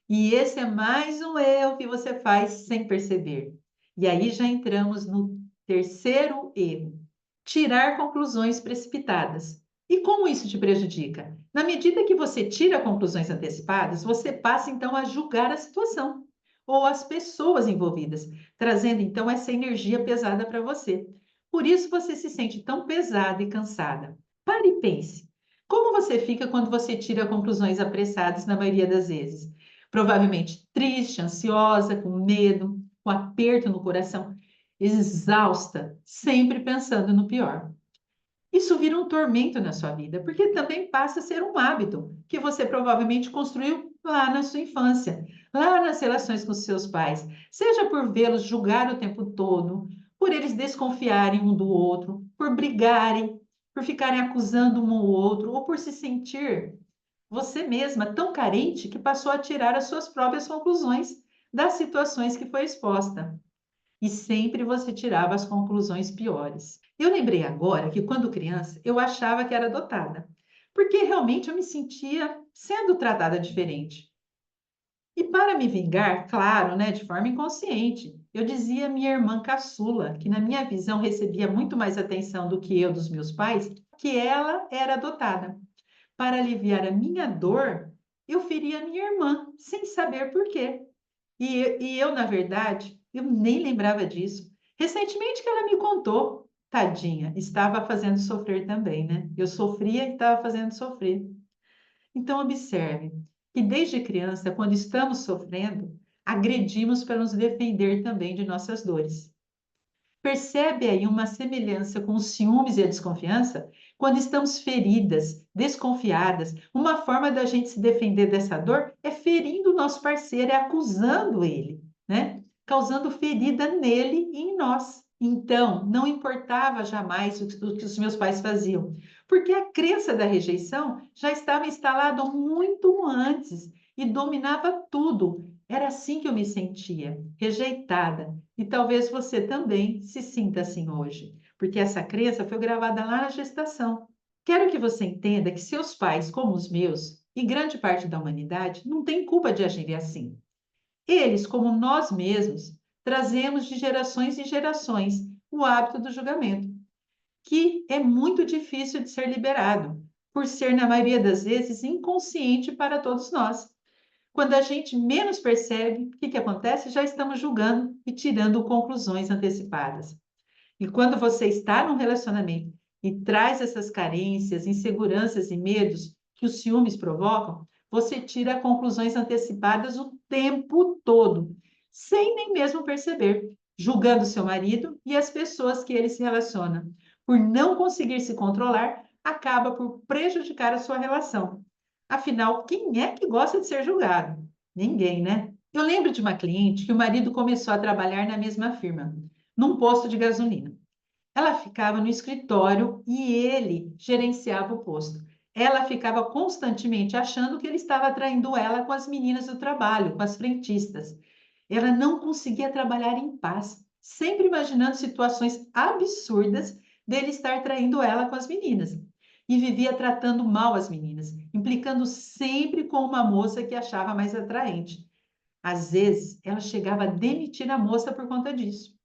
E esse é mais um erro que você faz sem perceber. E aí já entramos no terceiro erro: tirar conclusões precipitadas. E como isso te prejudica? Na medida que você tira conclusões antecipadas, você passa então a julgar a situação. ou as pessoas envolvidas, trazendo então essa energia pesada para você. Por isso você se sente tão pesada e cansada. Pare e pense. Como você fica quando você tira conclusões apressadas na maioria das vezes? Provavelmente triste, ansiosa, com medo, com aperto no coração, exausta, sempre pensando no pior. Isso vira um tormento na sua vida, porque também passa a ser um hábito que você provavelmente construiu lá na sua infância, lá nas relações com seus pais, seja por vê-los julgar o tempo todo, por eles desconfiarem um do outro, por brigarem, por ficarem acusando um ou outro, ou por se sentir você mesma tão carente que passou a tirar as suas próprias conclusões das situações que foi exposta. E sempre você tirava as conclusões piores. Eu lembrei agora que quando criança eu achava que era adotada, porque realmente eu me sentia sendo tratada diferente. E para me vingar, claro, né, de forma inconsciente, eu dizia à minha irmã caçula, que na minha visão recebia muito mais atenção do que eu dos meus pais, que ela era adotada. Para aliviar a minha dor, eu feria a minha irmã, sem saber por quê. E eu, na verdade, eu nem lembrava disso. Recentemente que ela me contou, tadinha, estava fazendo sofrer também, né? Eu sofria e estava fazendo sofrer. Então, observe que desde criança, quando estamos sofrendo, agredimos para nos defender também de nossas dores. Percebe aí uma semelhança com os ciúmes e a desconfiança? Quando estamos feridas, desconfiadas, uma forma da gente se defender dessa dor é ferindo o nosso parceiro, é acusando ele, né? Causando ferida nele e em nós. Então, não importava jamais o que os meus pais faziam, porque a crença da rejeição já estava instalada muito antes e dominava tudo. Era assim que eu me sentia, rejeitada, e talvez você também se sinta assim hoje, porque essa crença foi gravada lá na gestação. Quero que você entenda que seus pais, como os meus, e grande parte da humanidade, não tem culpa de agirem assim. Eles, como nós mesmos, trazemos de gerações em gerações o hábito do julgamento, que é muito difícil de ser liberado, por ser, na maioria das vezes, inconsciente para todos nós. Quando a gente menos percebe, o que que acontece? Já estamos julgando e tirando conclusões antecipadas. E quando você está num relacionamento e traz essas carências, inseguranças e medos que os ciúmes provocam, você tira conclusões antecipadas o tempo todo, sem nem mesmo perceber, julgando seu marido e as pessoas que ele se relaciona. Por não conseguir se controlar, acaba por prejudicar a sua relação. Afinal, quem é que gosta de ser julgado? Ninguém, né? Eu lembro de uma cliente que o marido começou a trabalhar na mesma firma, num posto de gasolina. Ela ficava no escritório e ele gerenciava o posto. Ela ficava constantemente achando que ele estava traindo ela com as meninas do trabalho, com as frentistas. Ela não conseguia trabalhar em paz, sempre imaginando situações absurdas dele estar traindo ela com as meninas. E vivia tratando mal as meninas, implicando sempre com uma moça que achava mais atraente. Às vezes, ela chegava a demitir a moça por conta disso.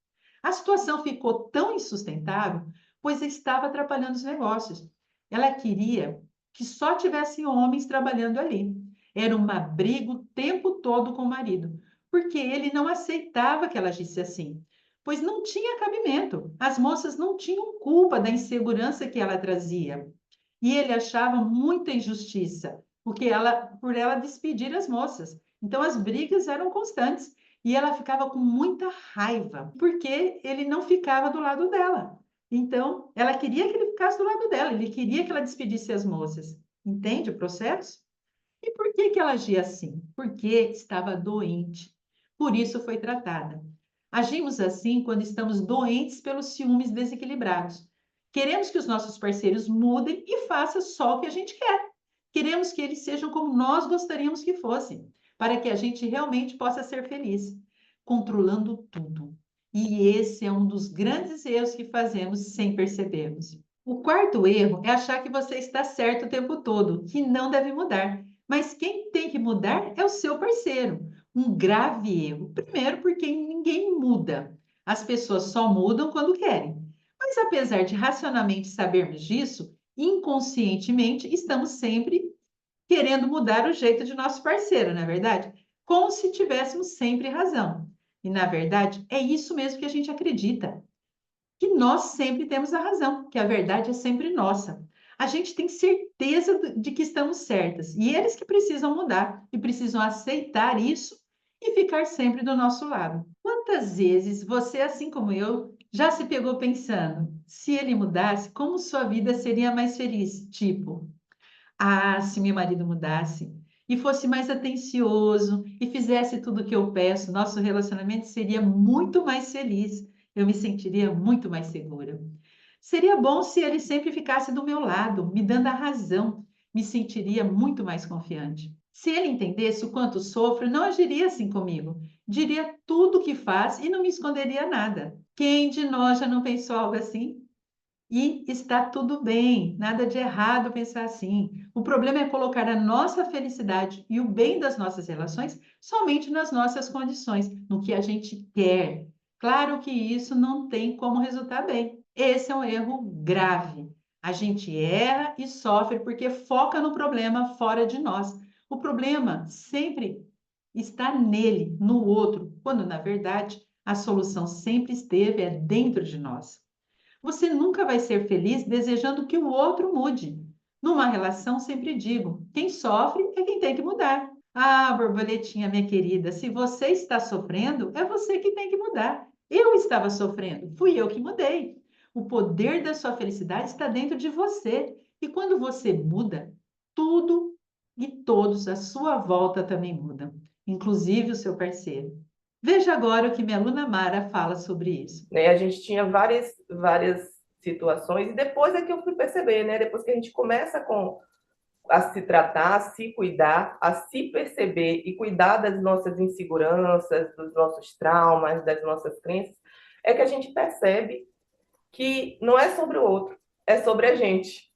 A situação ficou tão insustentável, pois estava atrapalhando os negócios. Ela queria que só tivessem homens trabalhando ali. Era uma briga o tempo todo com o marido, porque ele não aceitava que ela agisse assim, pois não tinha cabimento. As moças não tinham culpa da insegurança que ela trazia. E ele achava muita injustiça, por ela despedir as moças. Então as brigas eram constantes e ela ficava com muita raiva, porque ele não ficava do lado dela. Então, ela queria que ele ficasse do lado dela, ele queria que ela despedisse as moças. Entende o processo? E por que que ela agia assim? Porque estava doente. Por isso foi tratada. Agimos assim quando estamos doentes pelos ciúmes desequilibrados. Queremos que os nossos parceiros mudem e façam só o que a gente quer. Queremos que eles sejam como nós gostaríamos que fossem, para que a gente realmente possa ser feliz, controlando tudo. E esse é um dos grandes erros que fazemos sem percebermos. O quarto erro é achar que você está certo o tempo todo, que não deve mudar. Mas quem tem que mudar é o seu parceiro. Um grave erro. Primeiro, porque ninguém muda. As pessoas só mudam quando querem. Mas apesar de racionalmente sabermos disso, inconscientemente estamos sempre querendo mudar o jeito de nosso parceiro, não é verdade? como se tivéssemos sempre razão. E, na verdade, é isso mesmo que a gente acredita, que nós sempre temos a razão, que a verdade é sempre nossa. A gente tem certeza de que estamos certas, e eles que precisam mudar, e precisam aceitar isso e ficar sempre do nosso lado. Quantas vezes você, assim como eu, já se pegou pensando, se ele mudasse, como sua vida seria mais feliz? Tipo, ah, se meu marido mudasse e fosse mais atencioso e fizesse tudo o que eu peço, nosso relacionamento seria muito mais feliz. Eu me sentiria muito mais segura. Seria bom se ele sempre ficasse do meu lado, me dando a razão. Me sentiria muito mais confiante. Se ele entendesse o quanto sofro, não agiria assim comigo. Diria tudo o que faz e não me esconderia nada. Quem de nós já não pensou algo assim? E está tudo bem, nada de errado pensar assim. O problema é colocar a nossa felicidade e o bem das nossas relações somente nas nossas condições, no que a gente quer. Claro que isso não tem como resultar bem. Esse é um erro grave. A gente erra e sofre porque foca no problema fora de nós. O problema sempre está nele, no outro, quando na verdade a solução sempre esteve dentro de nós. Você nunca vai ser feliz desejando que o outro mude. Numa relação, sempre digo: quem sofre é quem tem que mudar. Ah, borboletinha, minha querida, se você está sofrendo, é você que tem que mudar. Eu estava sofrendo, fui eu que mudei. O poder da sua felicidade está dentro de você. E quando você muda, tudo e todos à sua volta também mudam, inclusive o seu parceiro. Veja agora o que minha aluna Mara fala sobre isso. Né? A gente tinha várias situações, e depois é que eu fui perceber, né? Depois que a gente começa a se tratar, a se cuidar, a se perceber e cuidar das nossas inseguranças, dos nossos traumas, das nossas crenças, é que a gente percebe que não é sobre o outro, é sobre a gente.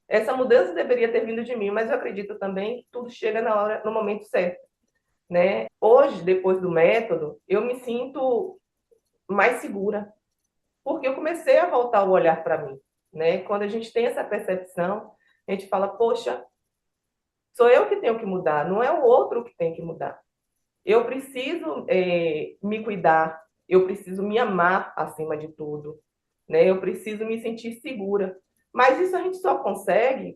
Essa mudança deveria ter vindo de mim, mas eu acredito também que tudo chega na hora, no momento certo, né? Hoje, depois do método, eu me sinto mais segura, porque eu comecei a voltar o olhar para mim, né? Quando a gente tem essa percepção, a gente fala, poxa, sou eu que tenho que mudar, não é o outro que tem que mudar. Eu preciso me cuidar, eu preciso me amar acima de tudo, né? Eu preciso me sentir segura. Mas isso a gente só consegue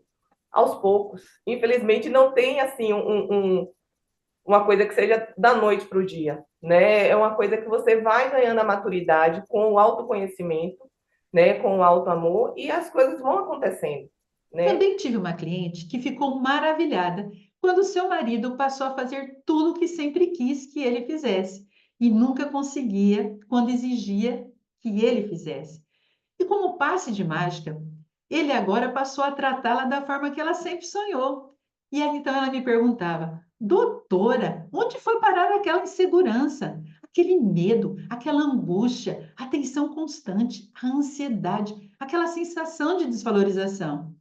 aos poucos. Infelizmente, não tem assim uma coisa que seja da noite para o dia, né? É uma coisa que você vai ganhando a maturidade com o autoconhecimento, né? Com o autoamor, e as coisas vão acontecendo, né? Também tive uma cliente que ficou maravilhada quando seu marido passou a fazer tudo o que sempre quis que ele fizesse e nunca conseguia quando exigia que ele fizesse. E como passe de mágica, ele agora passou a tratá-la da forma que ela sempre sonhou. E aí, então ela me perguntava: doutora, onde foi parar aquela insegurança, aquele medo, aquela angústia, a tensão constante, a ansiedade, aquela sensação de desvalorização?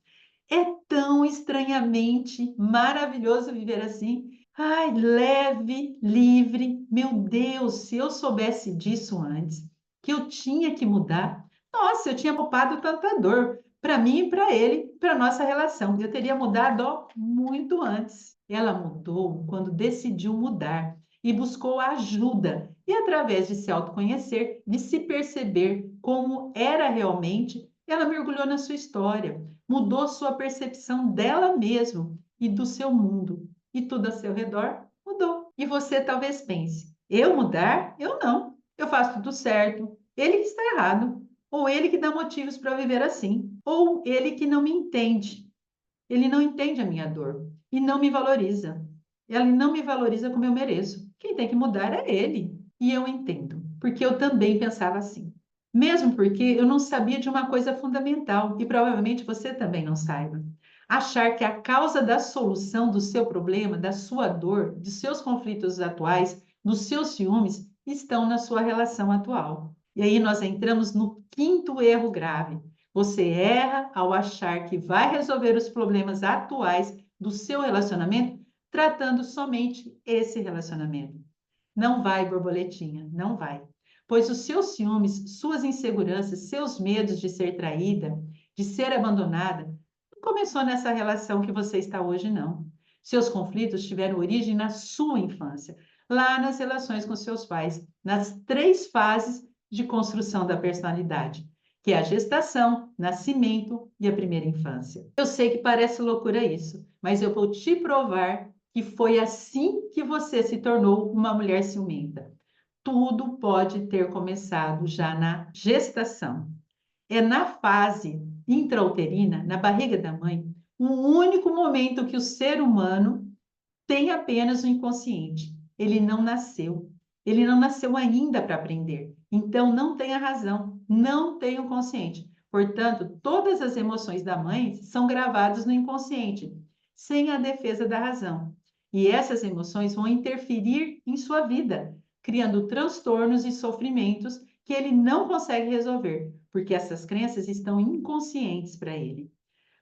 É tão estranhamente maravilhoso viver assim. Ai, leve, livre. Meu Deus, se eu soubesse disso antes, que eu tinha que mudar, nossa, eu tinha poupado tanta dor para mim e para ele, para nossa relação. Eu teria mudado ó, muito antes. Ela mudou quando decidiu mudar e buscou ajuda. E através de se autoconhecer, de se perceber como era realmente, ela mergulhou na sua história, mudou sua percepção dela mesma e do seu mundo. E tudo ao seu redor mudou. E você talvez pense: eu mudar? Eu não. Eu faço tudo certo. Ele que está errado. Ou ele que dá motivos para viver assim. Ou ele que não me entende. Ele não entende a minha dor e não me valoriza. Ele não me valoriza como eu mereço. Quem tem que mudar é ele. E eu entendo, porque eu também pensava assim. Mesmo porque eu não sabia de uma coisa fundamental, e provavelmente você também não saiba. Achar que a causa da solução do seu problema, da sua dor, dos seus conflitos atuais, dos seus ciúmes, estão na sua relação atual. E aí nós entramos no quinto erro grave. Você erra ao achar que vai resolver os problemas atuais do seu relacionamento tratando somente esse relacionamento. Não vai, borboletinha, não vai. Pois os seus ciúmes, suas inseguranças, seus medos de ser traída, de ser abandonada, não começou nessa relação que você está hoje, não. Seus conflitos tiveram origem na sua infância, lá nas relações com seus pais, nas 3 fases de construção da personalidade, que é a gestação, nascimento e a primeira infância. Eu sei que parece loucura isso, mas eu vou te provar que foi assim que você se tornou uma mulher ciumenta. Tudo pode ter começado já na gestação. É na fase intrauterina, na barriga da mãe, o único momento que o ser humano tem apenas o inconsciente. Ele não nasceu. Ele não nasceu ainda para aprender. Então, não tem a razão, não tem o consciente. Portanto, todas as emoções da mãe são gravadas no inconsciente, sem a defesa da razão. E essas emoções vão interferir em sua vida, criando transtornos e sofrimentos que ele não consegue resolver, porque essas crenças estão inconscientes para ele.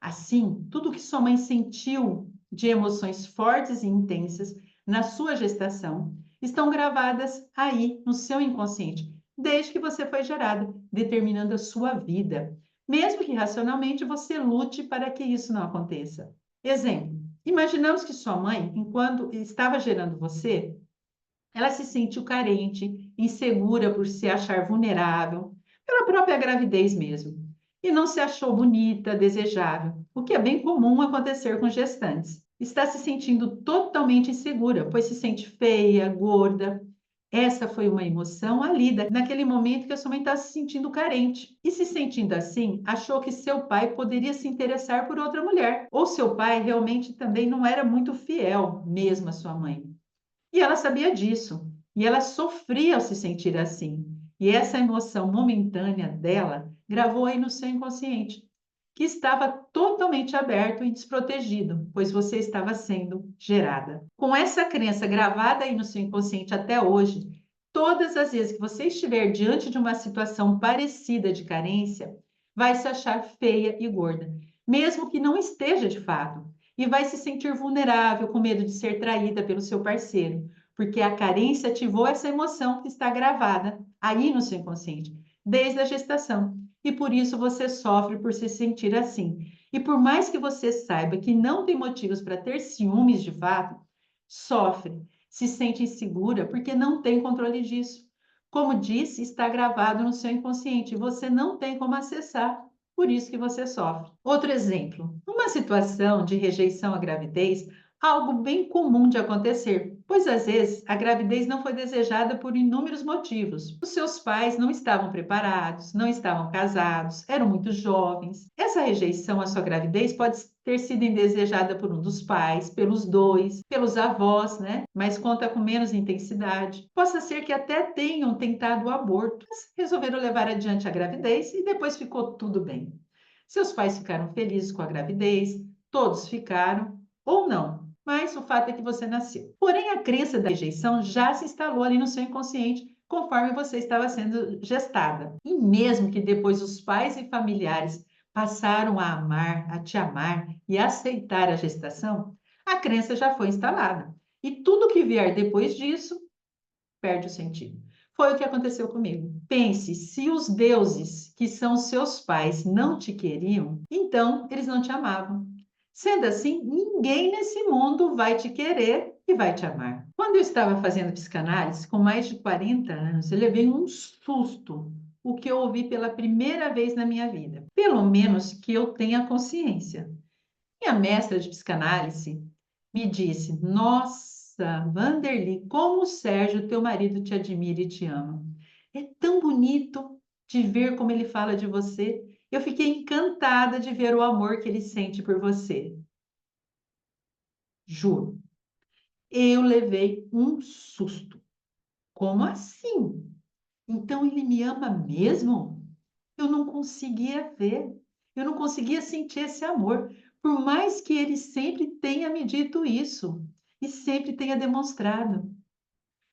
Assim, tudo que sua mãe sentiu de emoções fortes e intensas na sua gestação estão gravadas aí no seu inconsciente, desde que você foi gerada, determinando a sua vida, mesmo que racionalmente você lute para que isso não aconteça. Exemplo: imaginamos que sua mãe, enquanto estava gerando você, ela se sentiu carente, insegura por se achar vulnerável, pela própria gravidez mesmo, e não se achou bonita, desejável, o que é bem comum acontecer com gestantes. Está se sentindo totalmente insegura, pois se sente feia, gorda. Essa foi uma emoção ali, naquele momento que a sua mãe está se sentindo carente. E se sentindo assim, achou que seu pai poderia se interessar por outra mulher. Ou seu pai realmente também não era muito fiel mesmo à sua mãe. E ela sabia disso. E ela sofria ao se sentir assim. E essa emoção momentânea dela gravou aí no seu inconsciente, que estava totalmente aberto e desprotegido, pois você estava sendo gerada. Com essa crença gravada aí no seu inconsciente até hoje, todas as vezes que você estiver diante de uma situação parecida de carência, vai se achar feia e gorda, mesmo que não esteja de fato, e vai se sentir vulnerável, com medo de ser traída pelo seu parceiro, porque a carência ativou essa emoção que está gravada aí no seu inconsciente, desde a gestação. E por isso você sofre por se sentir assim. E por mais que você saiba que não tem motivos para ter ciúmes de fato, sofre, se sente insegura porque não tem controle disso. Como disse, está gravado no seu inconsciente e você não tem como acessar, por isso que você sofre. Outro exemplo, numa situação de rejeição à gravidez, algo bem comum de acontecer, pois às vezes a gravidez não foi desejada por inúmeros motivos. Os seus pais não estavam preparados, não estavam casados, eram muito jovens. Essa rejeição à sua gravidez pode ter sido indesejada por um dos pais, pelos dois, pelos avós, né? Mas conta com menos intensidade. Possa ser que até tenham tentado o aborto, mas resolveram levar adiante a gravidez e depois ficou tudo bem. Seus pais ficaram felizes com a gravidez, todos ficaram, ou não, mas o fato é que você nasceu. Porém, a crença da rejeição já se instalou ali no seu inconsciente conforme você estava sendo gestada. E mesmo que depois os pais e familiares passaram a amar, a te amar e a aceitar a gestação, a crença já foi instalada. E tudo que vier depois disso perde o sentido. Foi o que aconteceu comigo. Pense, se os deuses, que são seus pais, não te queriam, então eles não te amavam. Sendo assim, ninguém nesse mundo vai te querer e vai te amar. Quando eu estava fazendo psicanálise, com mais de 40 anos, eu levei um susto, o que eu ouvi pela primeira vez na minha vida. Pelo menos que eu tenha consciência. Minha mestra de psicanálise me disse: Nossa, Vanderly, como o Sérgio, teu marido, te admira e te ama. É tão bonito de ver como ele fala de você. Eu fiquei encantada de ver o amor que ele sente por você. Juro. Eu levei um susto. Como assim? Então ele me ama mesmo? Eu não conseguia ver. Eu não conseguia sentir esse amor, por mais que ele sempre tenha me dito isso e sempre tenha demonstrado.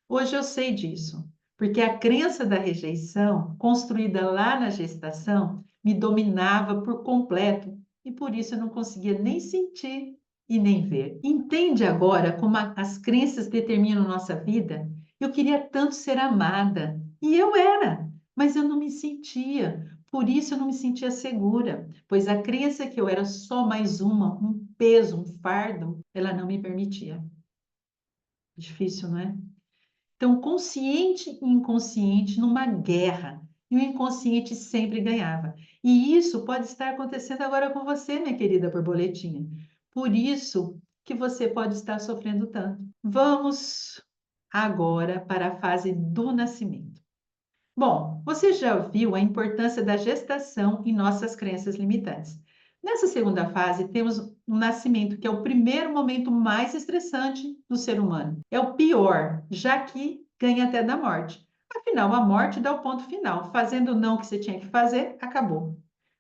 Hoje eu sei disso, porque a crença da rejeição, construída lá na gestação, me dominava por completo e por isso eu não conseguia nem sentir e nem ver. Entende agora como as crenças determinam nossa vida? Eu queria tanto ser amada e eu era, mas eu não me sentia. Por isso eu não me sentia segura, pois a crença que eu era só mais uma, um peso, um fardo, ela não me permitia. Difícil, não é? Então, consciente e inconsciente numa guerra. E o inconsciente sempre ganhava. E isso pode estar acontecendo agora com você, minha querida borboletinha. Por isso que você pode estar sofrendo tanto. Vamos agora para a fase do nascimento. Bom, você já viu a importância da gestação em nossas crenças limitantes. Nessa segunda fase, temos o nascimento, que é o primeiro momento mais estressante do ser humano. É o pior, já que ganha até da morte. Afinal, a morte dá o ponto final. Fazendo não o que você tinha que fazer, acabou.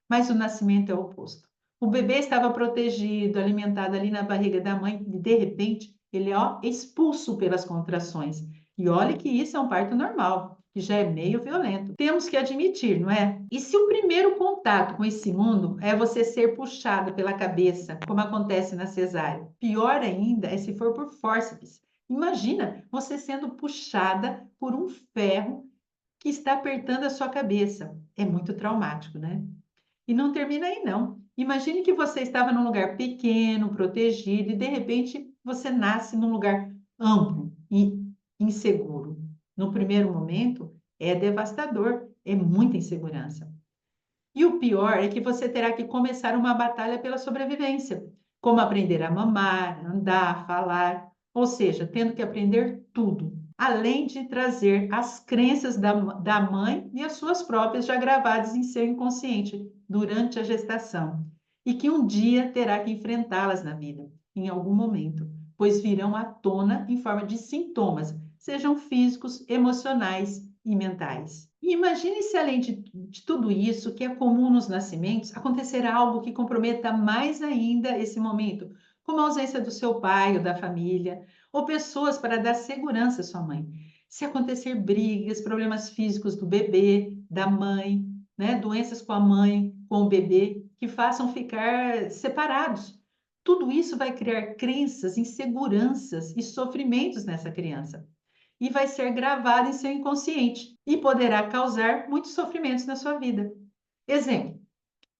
Mas o nascimento é o oposto. O bebê estava protegido, alimentado ali na barriga da mãe, e de repente, ele é expulso pelas contrações. E olha que isso é um parto normal, que já é meio violento. Temos que admitir, não é? E se o primeiro contato com esse mundo é você ser puxada pela cabeça, como acontece na cesárea? Pior ainda é se for por fórceps. Imagina você sendo puxada por um ferro que está apertando a sua cabeça. É muito traumático, né? E não termina aí, não. Imagine que você estava num lugar pequeno, protegido, e de repente você nasce num lugar amplo e inseguro. No primeiro momento, é devastador, é muita insegurança. E o pior é que você terá que começar uma batalha pela sobrevivência, como aprender a mamar, andar, falar, ou seja, tendo que aprender tudo, além de trazer as crenças da mãe e as suas próprias já gravadas em seu inconsciente durante a gestação, e que um dia terá que enfrentá-las na vida, em algum momento, pois virão à tona em forma de sintomas, sejam físicos, emocionais e mentais. E imagine se, além de tudo isso, que é comum nos nascimentos, acontecer algo que comprometa mais ainda esse momento, como a ausência do seu pai ou da família, ou pessoas para dar segurança à sua mãe. Se acontecer brigas, problemas físicos do bebê, da mãe, né, doenças com a mãe, com o bebê, que façam ficar separados. Tudo isso vai criar crenças, inseguranças e sofrimentos nessa criança e vai ser gravado em seu inconsciente e poderá causar muitos sofrimentos na sua vida. Exemplo: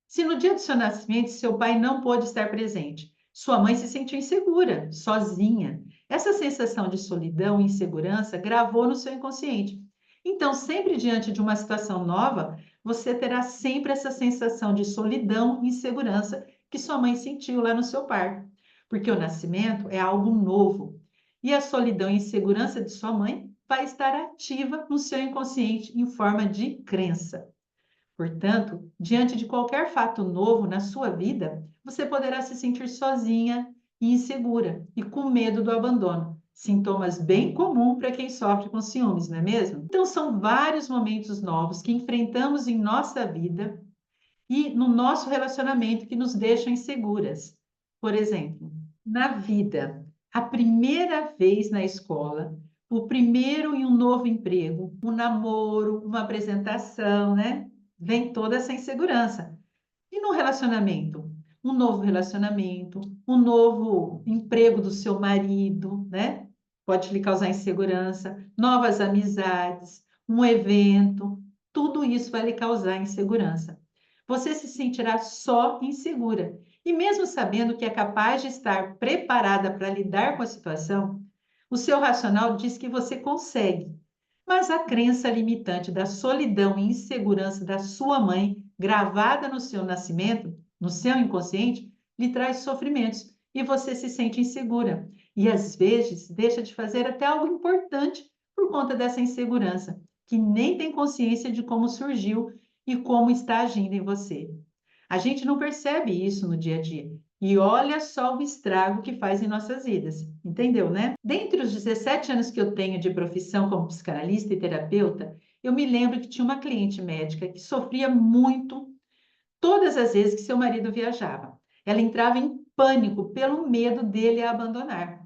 se no dia do seu nascimento seu pai não pôde estar presente, sua mãe se sentiu insegura, sozinha. Essa sensação de solidão e insegurança gravou no seu inconsciente. Então, sempre diante de uma situação nova, você terá sempre essa sensação de solidão e insegurança que sua mãe sentiu lá no seu parto, porque o nascimento é algo novo. E a solidão e insegurança de sua mãe vai estar ativa no seu inconsciente em forma de crença. Portanto, diante de qualquer fato novo na sua vida, você poderá se sentir sozinha e insegura e com medo do abandono. Sintomas bem comuns para quem sofre com ciúmes, não é mesmo? Então, são vários momentos novos que enfrentamos em nossa vida e no nosso relacionamento que nos deixam inseguras. Por exemplo, na vida, a primeira vez na escola, o primeiro em um novo emprego, um namoro, uma apresentação, né? Vem toda essa insegurança. E no relacionamento? Um novo relacionamento, um novo emprego do seu marido, né? Pode lhe causar insegurança, novas amizades, um evento, tudo isso vai lhe causar insegurança. Você se sentirá só insegura. E mesmo sabendo que é capaz de estar preparada para lidar com a situação, o seu racional diz que você consegue. Mas a crença limitante da solidão e insegurança da sua mãe, gravada no seu nascimento, no seu inconsciente, lhe traz sofrimentos e você se sente insegura. E às vezes deixa de fazer até algo importante por conta dessa insegurança, que nem tem consciência de como surgiu e como está agindo em você. A gente não percebe isso no dia a dia. E olha só o estrago que faz em nossas vidas. Entendeu, né? Dentre os 17 anos que eu tenho de profissão como psicanalista e terapeuta, eu me lembro que tinha uma cliente médica que sofria muito todas as vezes que seu marido viajava. Ela entrava em pânico pelo medo dele a abandonar,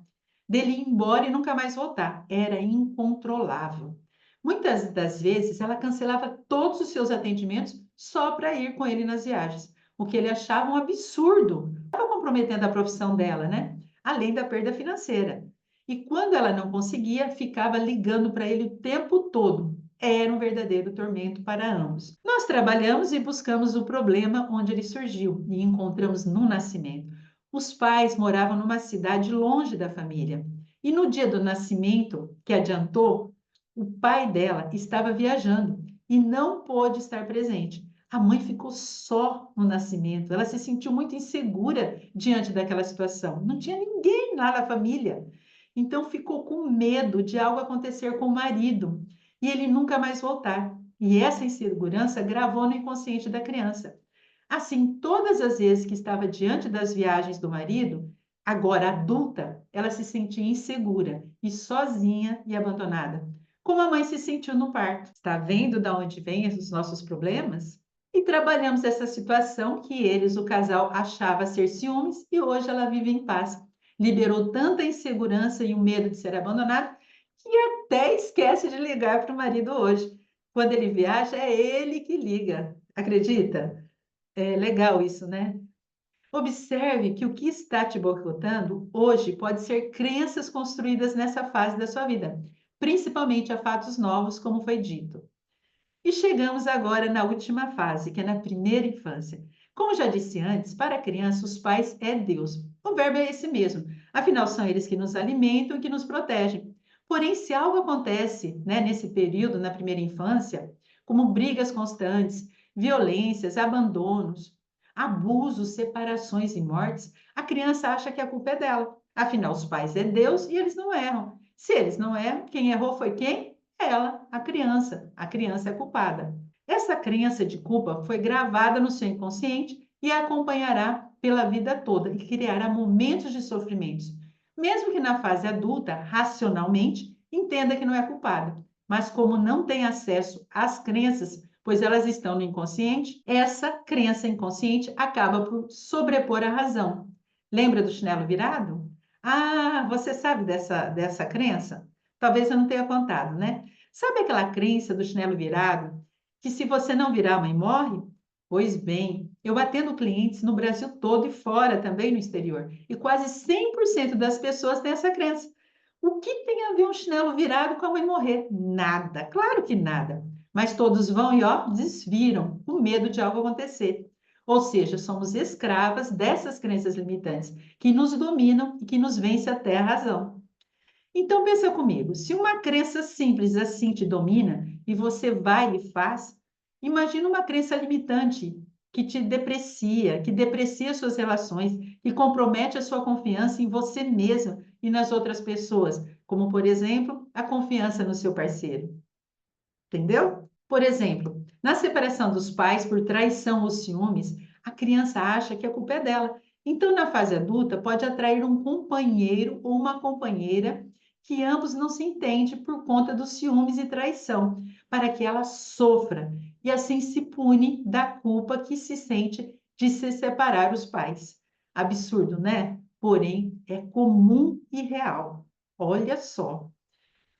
dele ir embora e nunca mais voltar. Era incontrolável. Muitas das vezes ela cancelava todos os seus atendimentos só para ir com ele nas viagens, o que ele achava um absurdo. Estava comprometendo a profissão dela, né? Além da perda financeira. E quando ela não conseguia, ficava ligando para ele o tempo todo. Era um verdadeiro tormento para ambos. Nós trabalhamos e buscamos o problema onde ele surgiu e encontramos no nascimento. Os pais moravam numa cidade longe da família. E no dia do nascimento, que adiantou, O pai dela estava viajando e não pôde estar presente. A mãe ficou só no nascimento. Ela se sentiu muito insegura diante daquela situação. Não tinha ninguém lá na família. Então ficou com medo de algo acontecer com o marido e ele nunca mais voltar. E essa insegurança gravou no inconsciente da criança. Assim, todas as vezes que estava diante das viagens do marido, agora adulta, ela se sentia insegura e sozinha e abandonada, como a mãe se sentiu no parto. Está vendo de onde vêm os nossos problemas? E trabalhamos essa situação que eles, o casal, achava ser ciúmes e hoje ela vive em paz. Liberou tanta insegurança e o medo de ser abandonado que até esquece de ligar para o marido hoje. Quando ele viaja, é ele que liga. Acredita? É legal isso, né? Observe que o que está te boicotando hoje pode ser crenças construídas nessa fase da sua vida, principalmente a fatos novos, como foi dito. E chegamos agora na última fase, que é na primeira infância. Como já disse antes, para a criança, os pais é Deus. O verbo é esse mesmo. Afinal, são eles que nos alimentam e que nos protegem. Porém, se algo acontece, né, nesse período, na primeira infância, como brigas constantes, violências, abandonos, abusos, separações e mortes, a criança acha que a culpa é dela. Afinal, os pais é Deus e eles não erram. Se eles não erram, quem errou foi quem? Ela, a criança. A criança é culpada. Essa crença de culpa foi gravada no seu inconsciente e a acompanhará pela vida toda e criará momentos de sofrimentos. Mesmo que na fase adulta, racionalmente, entenda que não é culpada. Mas como não tem acesso às crenças, pois elas estão no inconsciente, essa crença inconsciente acaba por sobrepor a razão. Lembra do chinelo virado? Ah, você sabe dessa crença? Talvez eu não tenha contado, né? Sabe aquela crença do chinelo virado, que se você não virar, a mãe morre? Pois bem, eu atendo clientes no Brasil todo e fora também no exterior, e quase 100% das pessoas têm essa crença. O que tem a ver um chinelo virado com a mãe morrer? Nada, claro que nada. Mas todos vão e ó, desviram, com medo de algo acontecer. Ou seja, somos escravas dessas crenças limitantes que nos dominam e que nos vence até a razão. Então pensa comigo, se uma crença simples assim te domina e você vai e faz, imagina uma crença limitante que te deprecia, que deprecia suas relações e compromete a sua confiança em você mesmo e nas outras pessoas, como por exemplo, a confiança no seu parceiro. Entendeu? Por exemplo, na separação dos pais por traição ou ciúmes, a criança acha que a culpa é dela. Então, na fase adulta, pode atrair um companheiro ou uma companheira que ambos não se entendem por conta dos ciúmes e traição, para que ela sofra e assim se pune da culpa que se sente de se separar os pais. Absurdo, né? Porém, é comum e real. Olha só.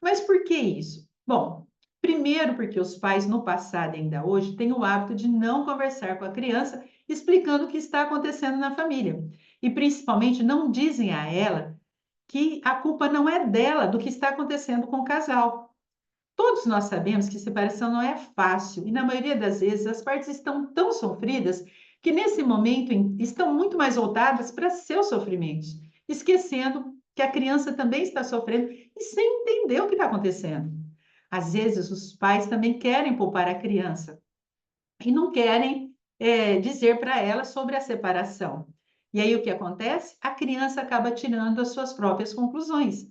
Mas por que isso? Bom, primeiro porque os pais no passado e ainda hoje têm o hábito de não conversar com a criança explicando o que está acontecendo na família. E principalmente não dizem a ela que a culpa não é dela do que está acontecendo com o casal. Todos nós sabemos que separação não é fácil e na maioria das vezes as partes estão tão sofridas que nesse momento estão muito mais voltadas para seus sofrimentos, esquecendo que a criança também está sofrendo e sem entender o que está acontecendo. Às vezes os pais também querem poupar a criança e não querem dizer para ela sobre a separação. E aí o que acontece? A criança acaba tirando as suas próprias conclusões.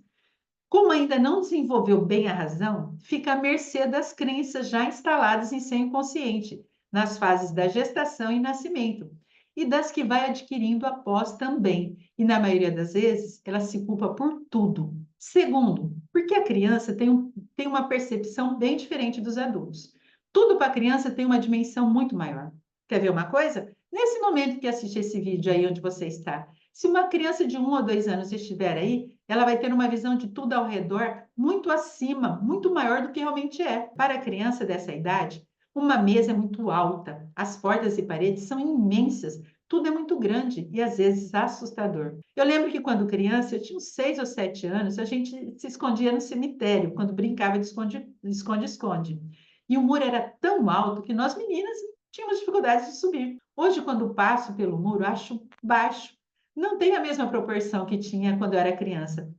Como ainda não desenvolveu bem a razão, fica à mercê das crenças já instaladas em seu inconsciente, nas fases da gestação e nascimento, e das que vai adquirindo após também. E na maioria das vezes, ela se culpa por tudo. Segundo, porque a criança tem uma percepção bem diferente dos adultos. Tudo para a criança tem uma dimensão muito maior. Quer ver uma coisa? Nesse momento que assiste esse vídeo aí onde você está, se uma criança de 1 ou 2 anos estiver aí, ela vai ter uma visão de tudo ao redor muito acima, muito maior do que realmente é. Para a criança dessa idade, uma mesa é muito alta, as portas e paredes são imensas, tudo é muito grande e às vezes assustador. Eu lembro que quando criança, eu tinha uns 6 ou 7 anos, a gente se escondia no cemitério, quando brincava de esconde-esconde. E o muro era tão alto que nós meninas tínhamos dificuldades de subir. Hoje, quando passo pelo muro, acho baixo. Não tem a mesma proporção que tinha quando eu era criança.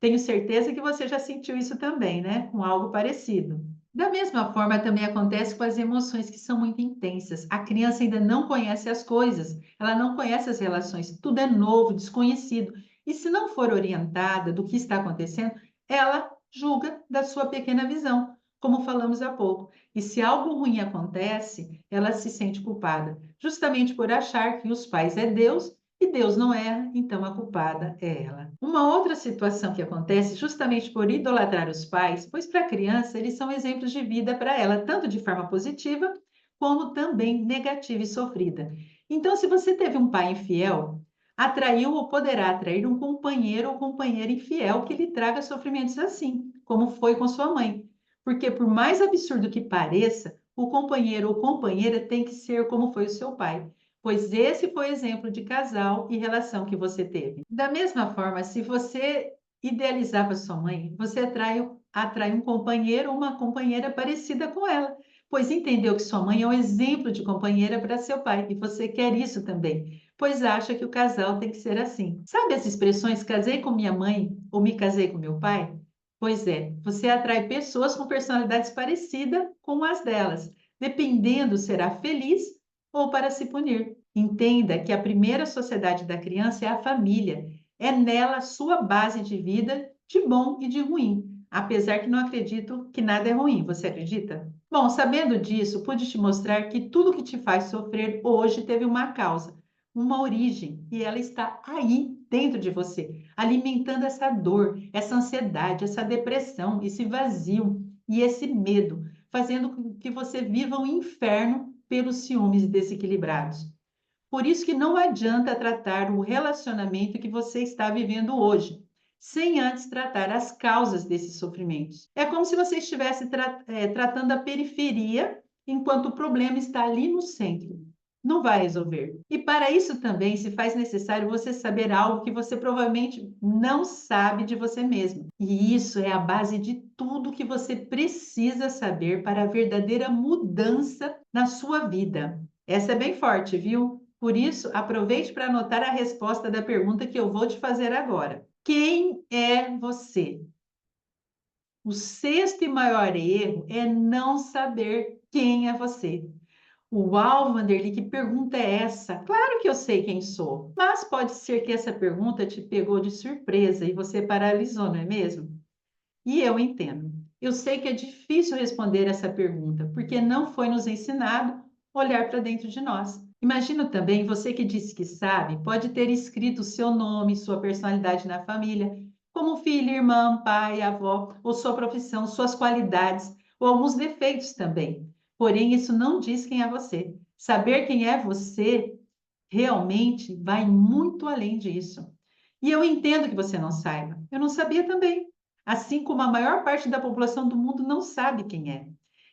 Tenho certeza que você já sentiu isso também, né? Com algo parecido. Da mesma forma, também acontece com as emoções que são muito intensas. A criança ainda não conhece as coisas, ela não conhece as relações, tudo é novo, desconhecido. E se não for orientada do que está acontecendo, ela julga da sua pequena visão, como falamos há pouco. E se algo ruim acontece, ela se sente culpada, justamente por achar que os pais é Deus e Deus não erra, então a culpada é ela. Uma outra situação que acontece justamente por idolatrar os pais, pois para a criança eles são exemplos de vida para ela, tanto de forma positiva como também negativa e sofrida. Então, se você teve um pai infiel, atraiu ou poderá atrair um companheiro ou companheira infiel que lhe traga sofrimentos assim, como foi com sua mãe. Porque por mais absurdo que pareça, o companheiro ou companheira tem que ser como foi o seu pai, pois esse foi o exemplo de casal e relação que você teve. Da mesma forma, se você idealizava sua mãe, você atrai um companheiro ou uma companheira parecida com ela, pois entendeu que sua mãe é um exemplo de companheira para seu pai e você quer isso também, pois acha que o casal tem que ser assim. Sabe as expressões casei com minha mãe ou me casei com meu pai? Pois é, você atrai pessoas com personalidades parecidas com as delas. Dependendo, será feliz ou para se punir. Entenda que a primeira sociedade da criança é a família. É nela a sua base de vida, de bom e de ruim. Apesar que não acredito que nada é ruim. Você acredita? Bom, sabendo disso, pude te mostrar que tudo que te faz sofrer hoje teve uma causa, uma origem, e ela está aí dentro de você, alimentando essa dor, essa ansiedade, essa depressão, esse vazio e esse medo, fazendo com que você viva um inferno pelos ciúmes desequilibrados. Por isso que não adianta tratar o relacionamento que você está vivendo hoje, sem antes tratar as causas desses sofrimentos. É como se você estivesse tratando a periferia, enquanto o problema está ali no centro. Não vai resolver. E para isso também se faz necessário você saber algo que você provavelmente não sabe de você mesmo. E isso é a base de tudo que você precisa saber para a verdadeira mudança na sua vida. Essa é bem forte, viu? Por isso, aproveite para anotar a resposta da pergunta que eu vou te fazer agora. Quem é você? O sexto e maior erro é não saber quem é você. Uau, Vanderlei, que pergunta é essa? Claro que eu sei quem sou, mas pode ser que essa pergunta te pegou de surpresa e você paralisou, não é mesmo? E eu entendo. Eu sei que é difícil responder essa pergunta, porque não foi nos ensinado olhar para dentro de nós. Imagino também você que disse que sabe, pode ter escrito seu nome, sua personalidade na família, como filho, irmã, pai, avó, ou sua profissão, suas qualidades, ou alguns defeitos também. Porém, isso não diz quem é você. Saber quem é você realmente vai muito além disso. E eu entendo que você não saiba. Eu não sabia também. Assim como a maior parte da população do mundo não sabe quem é.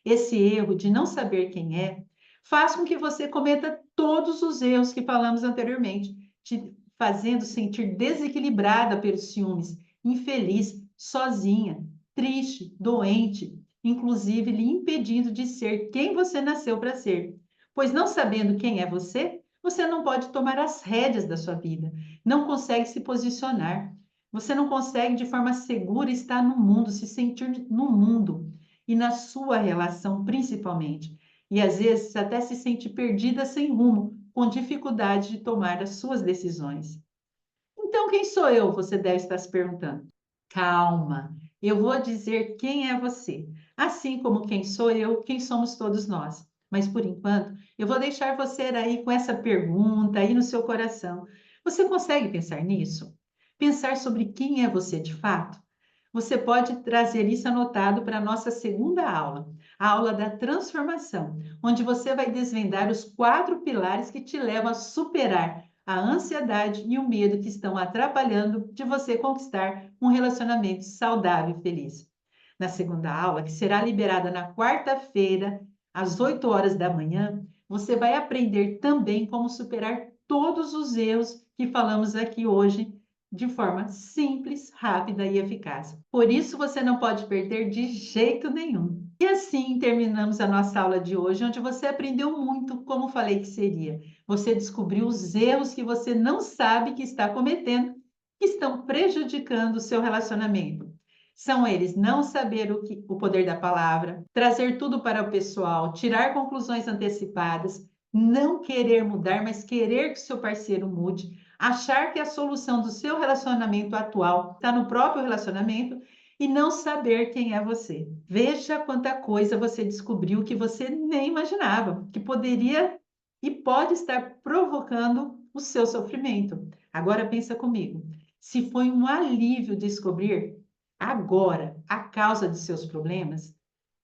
Esse erro de não saber quem é faz com que você cometa todos os erros que falamos anteriormente, te fazendo sentir desequilibrada pelos ciúmes, infeliz, sozinha, triste, doente, inclusive lhe impedindo de ser quem você nasceu para ser. Pois não sabendo quem é você, você não pode tomar as rédeas da sua vida, não consegue se posicionar, você não consegue de forma segura estar no mundo, se sentir no mundo e na sua relação principalmente. E às vezes até se sente perdida sem rumo, com dificuldade de tomar as suas decisões. Então, quem sou eu? Você deve estar se perguntando. Calma, eu vou dizer quem é você, assim como quem sou eu, quem somos todos nós. Mas por enquanto, eu vou deixar você aí com essa pergunta aí no seu coração. Você consegue pensar nisso? Pensar sobre quem é você de fato? Você pode trazer isso anotado para a nossa segunda aula, a aula da transformação, onde você vai desvendar os 4 pilares que te levam a superar a ansiedade e o medo que estão atrapalhando de você conquistar um relacionamento saudável e feliz. Na segunda aula, que será liberada na quarta-feira, às 8 horas da manhã, você vai aprender também como superar todos os erros que falamos aqui hoje de forma simples, rápida e eficaz. Por isso, você não pode perder de jeito nenhum. E assim terminamos a nossa aula de hoje, onde você aprendeu muito, como falei que seria. Você descobriu os erros que você não sabe que está cometendo que estão prejudicando o seu relacionamento. São eles não saber o poder da palavra, trazer tudo para o pessoal, tirar conclusões antecipadas, não querer mudar, mas querer que seu parceiro mude, achar que a solução do seu relacionamento atual está no próprio relacionamento e não saber quem é você. Veja quanta coisa você descobriu que você nem imaginava, que poderia e pode estar provocando o seu sofrimento. Agora pensa comigo, se foi um alívio descobrir agora a causa de seus problemas,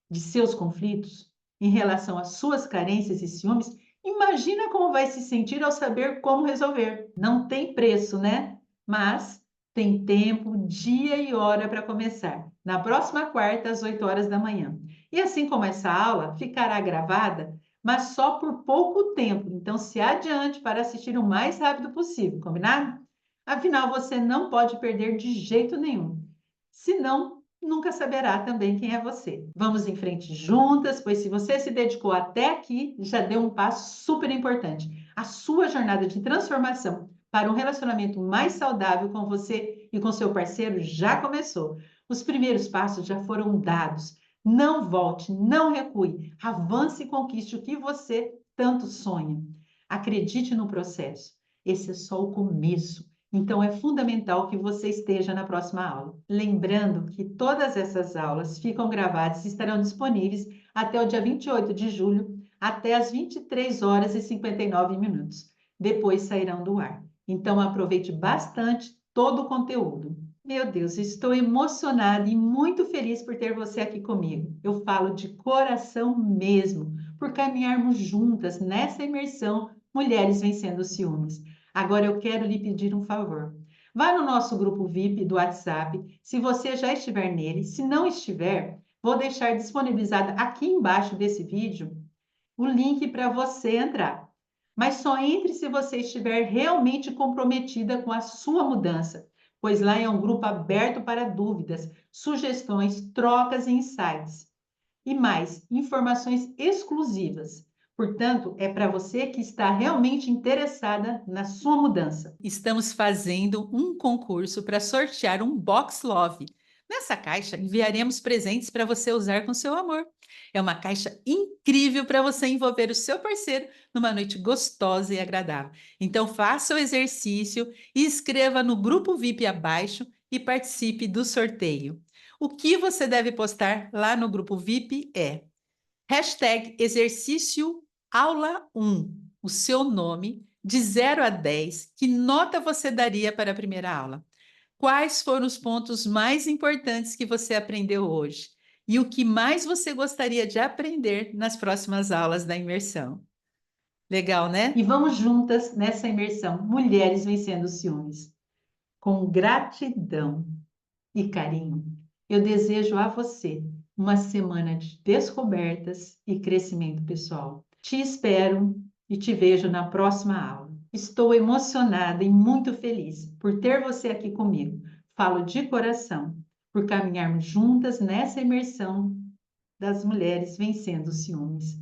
de seus conflitos, em relação às suas carências e ciúmes, imagina como vai se sentir ao saber como resolver. Não tem preço, né? Mas tem tempo, dia e hora para começar. Na próxima quarta, às 8 horas da manhã. E assim como essa aula ficará gravada, mas só por pouco tempo. Então, se adiante para assistir o mais rápido possível, combinado? Afinal, você não pode perder de jeito nenhum. Senão, nunca saberá também quem é você. Vamos em frente juntas, pois se você se dedicou até aqui, já deu um passo super importante. A sua jornada de transformação para um relacionamento mais saudável com você e com seu parceiro já começou. Os primeiros passos já foram dados. Não volte, não recue. Avance e conquiste o que você tanto sonha. Acredite no processo. Esse é só o começo. Então, é fundamental que você esteja na próxima aula. Lembrando que todas essas aulas ficam gravadas e estarão disponíveis até o dia 28 de julho, até às 23 horas e 59 minutos. Depois sairão do ar. Então, aproveite bastante todo o conteúdo. Meu Deus, estou emocionada e muito feliz por ter você aqui comigo. Eu falo de coração mesmo, por caminharmos juntas nessa imersão Mulheres Vencendo os Ciúmes. Agora eu quero lhe pedir um favor. Vá no nosso grupo VIP do WhatsApp, se você já estiver nele. Se não estiver, vou deixar disponibilizado aqui embaixo desse vídeo o link para você entrar. Mas só entre se você estiver realmente comprometida com a sua mudança, pois lá é um grupo aberto para dúvidas, sugestões, trocas e insights. E mais, informações exclusivas. Portanto, é para você que está realmente interessada na sua mudança. Estamos fazendo um concurso para sortear um Box Love. Nessa caixa, enviaremos presentes para você usar com seu amor. É uma caixa incrível para você envolver o seu parceiro numa noite gostosa e agradável. Então, faça o exercício e escreva no grupo VIP abaixo e participe do sorteio. O que você deve postar lá no grupo VIP é #exercício aula 1, o seu nome, de 0 a 10, que nota você daria para a primeira aula? Quais foram os pontos mais importantes que você aprendeu hoje? E o que mais você gostaria de aprender nas próximas aulas da imersão? Legal, né? E vamos juntas nessa imersão Mulheres Vencendo os Ciúmes. Com gratidão e carinho, eu desejo a você uma semana de descobertas e crescimento pessoal. Te espero e te vejo na próxima aula. Estou emocionada e muito feliz por ter você aqui comigo. Falo de coração por caminharmos juntas nessa imersão das mulheres vencendo os ciúmes.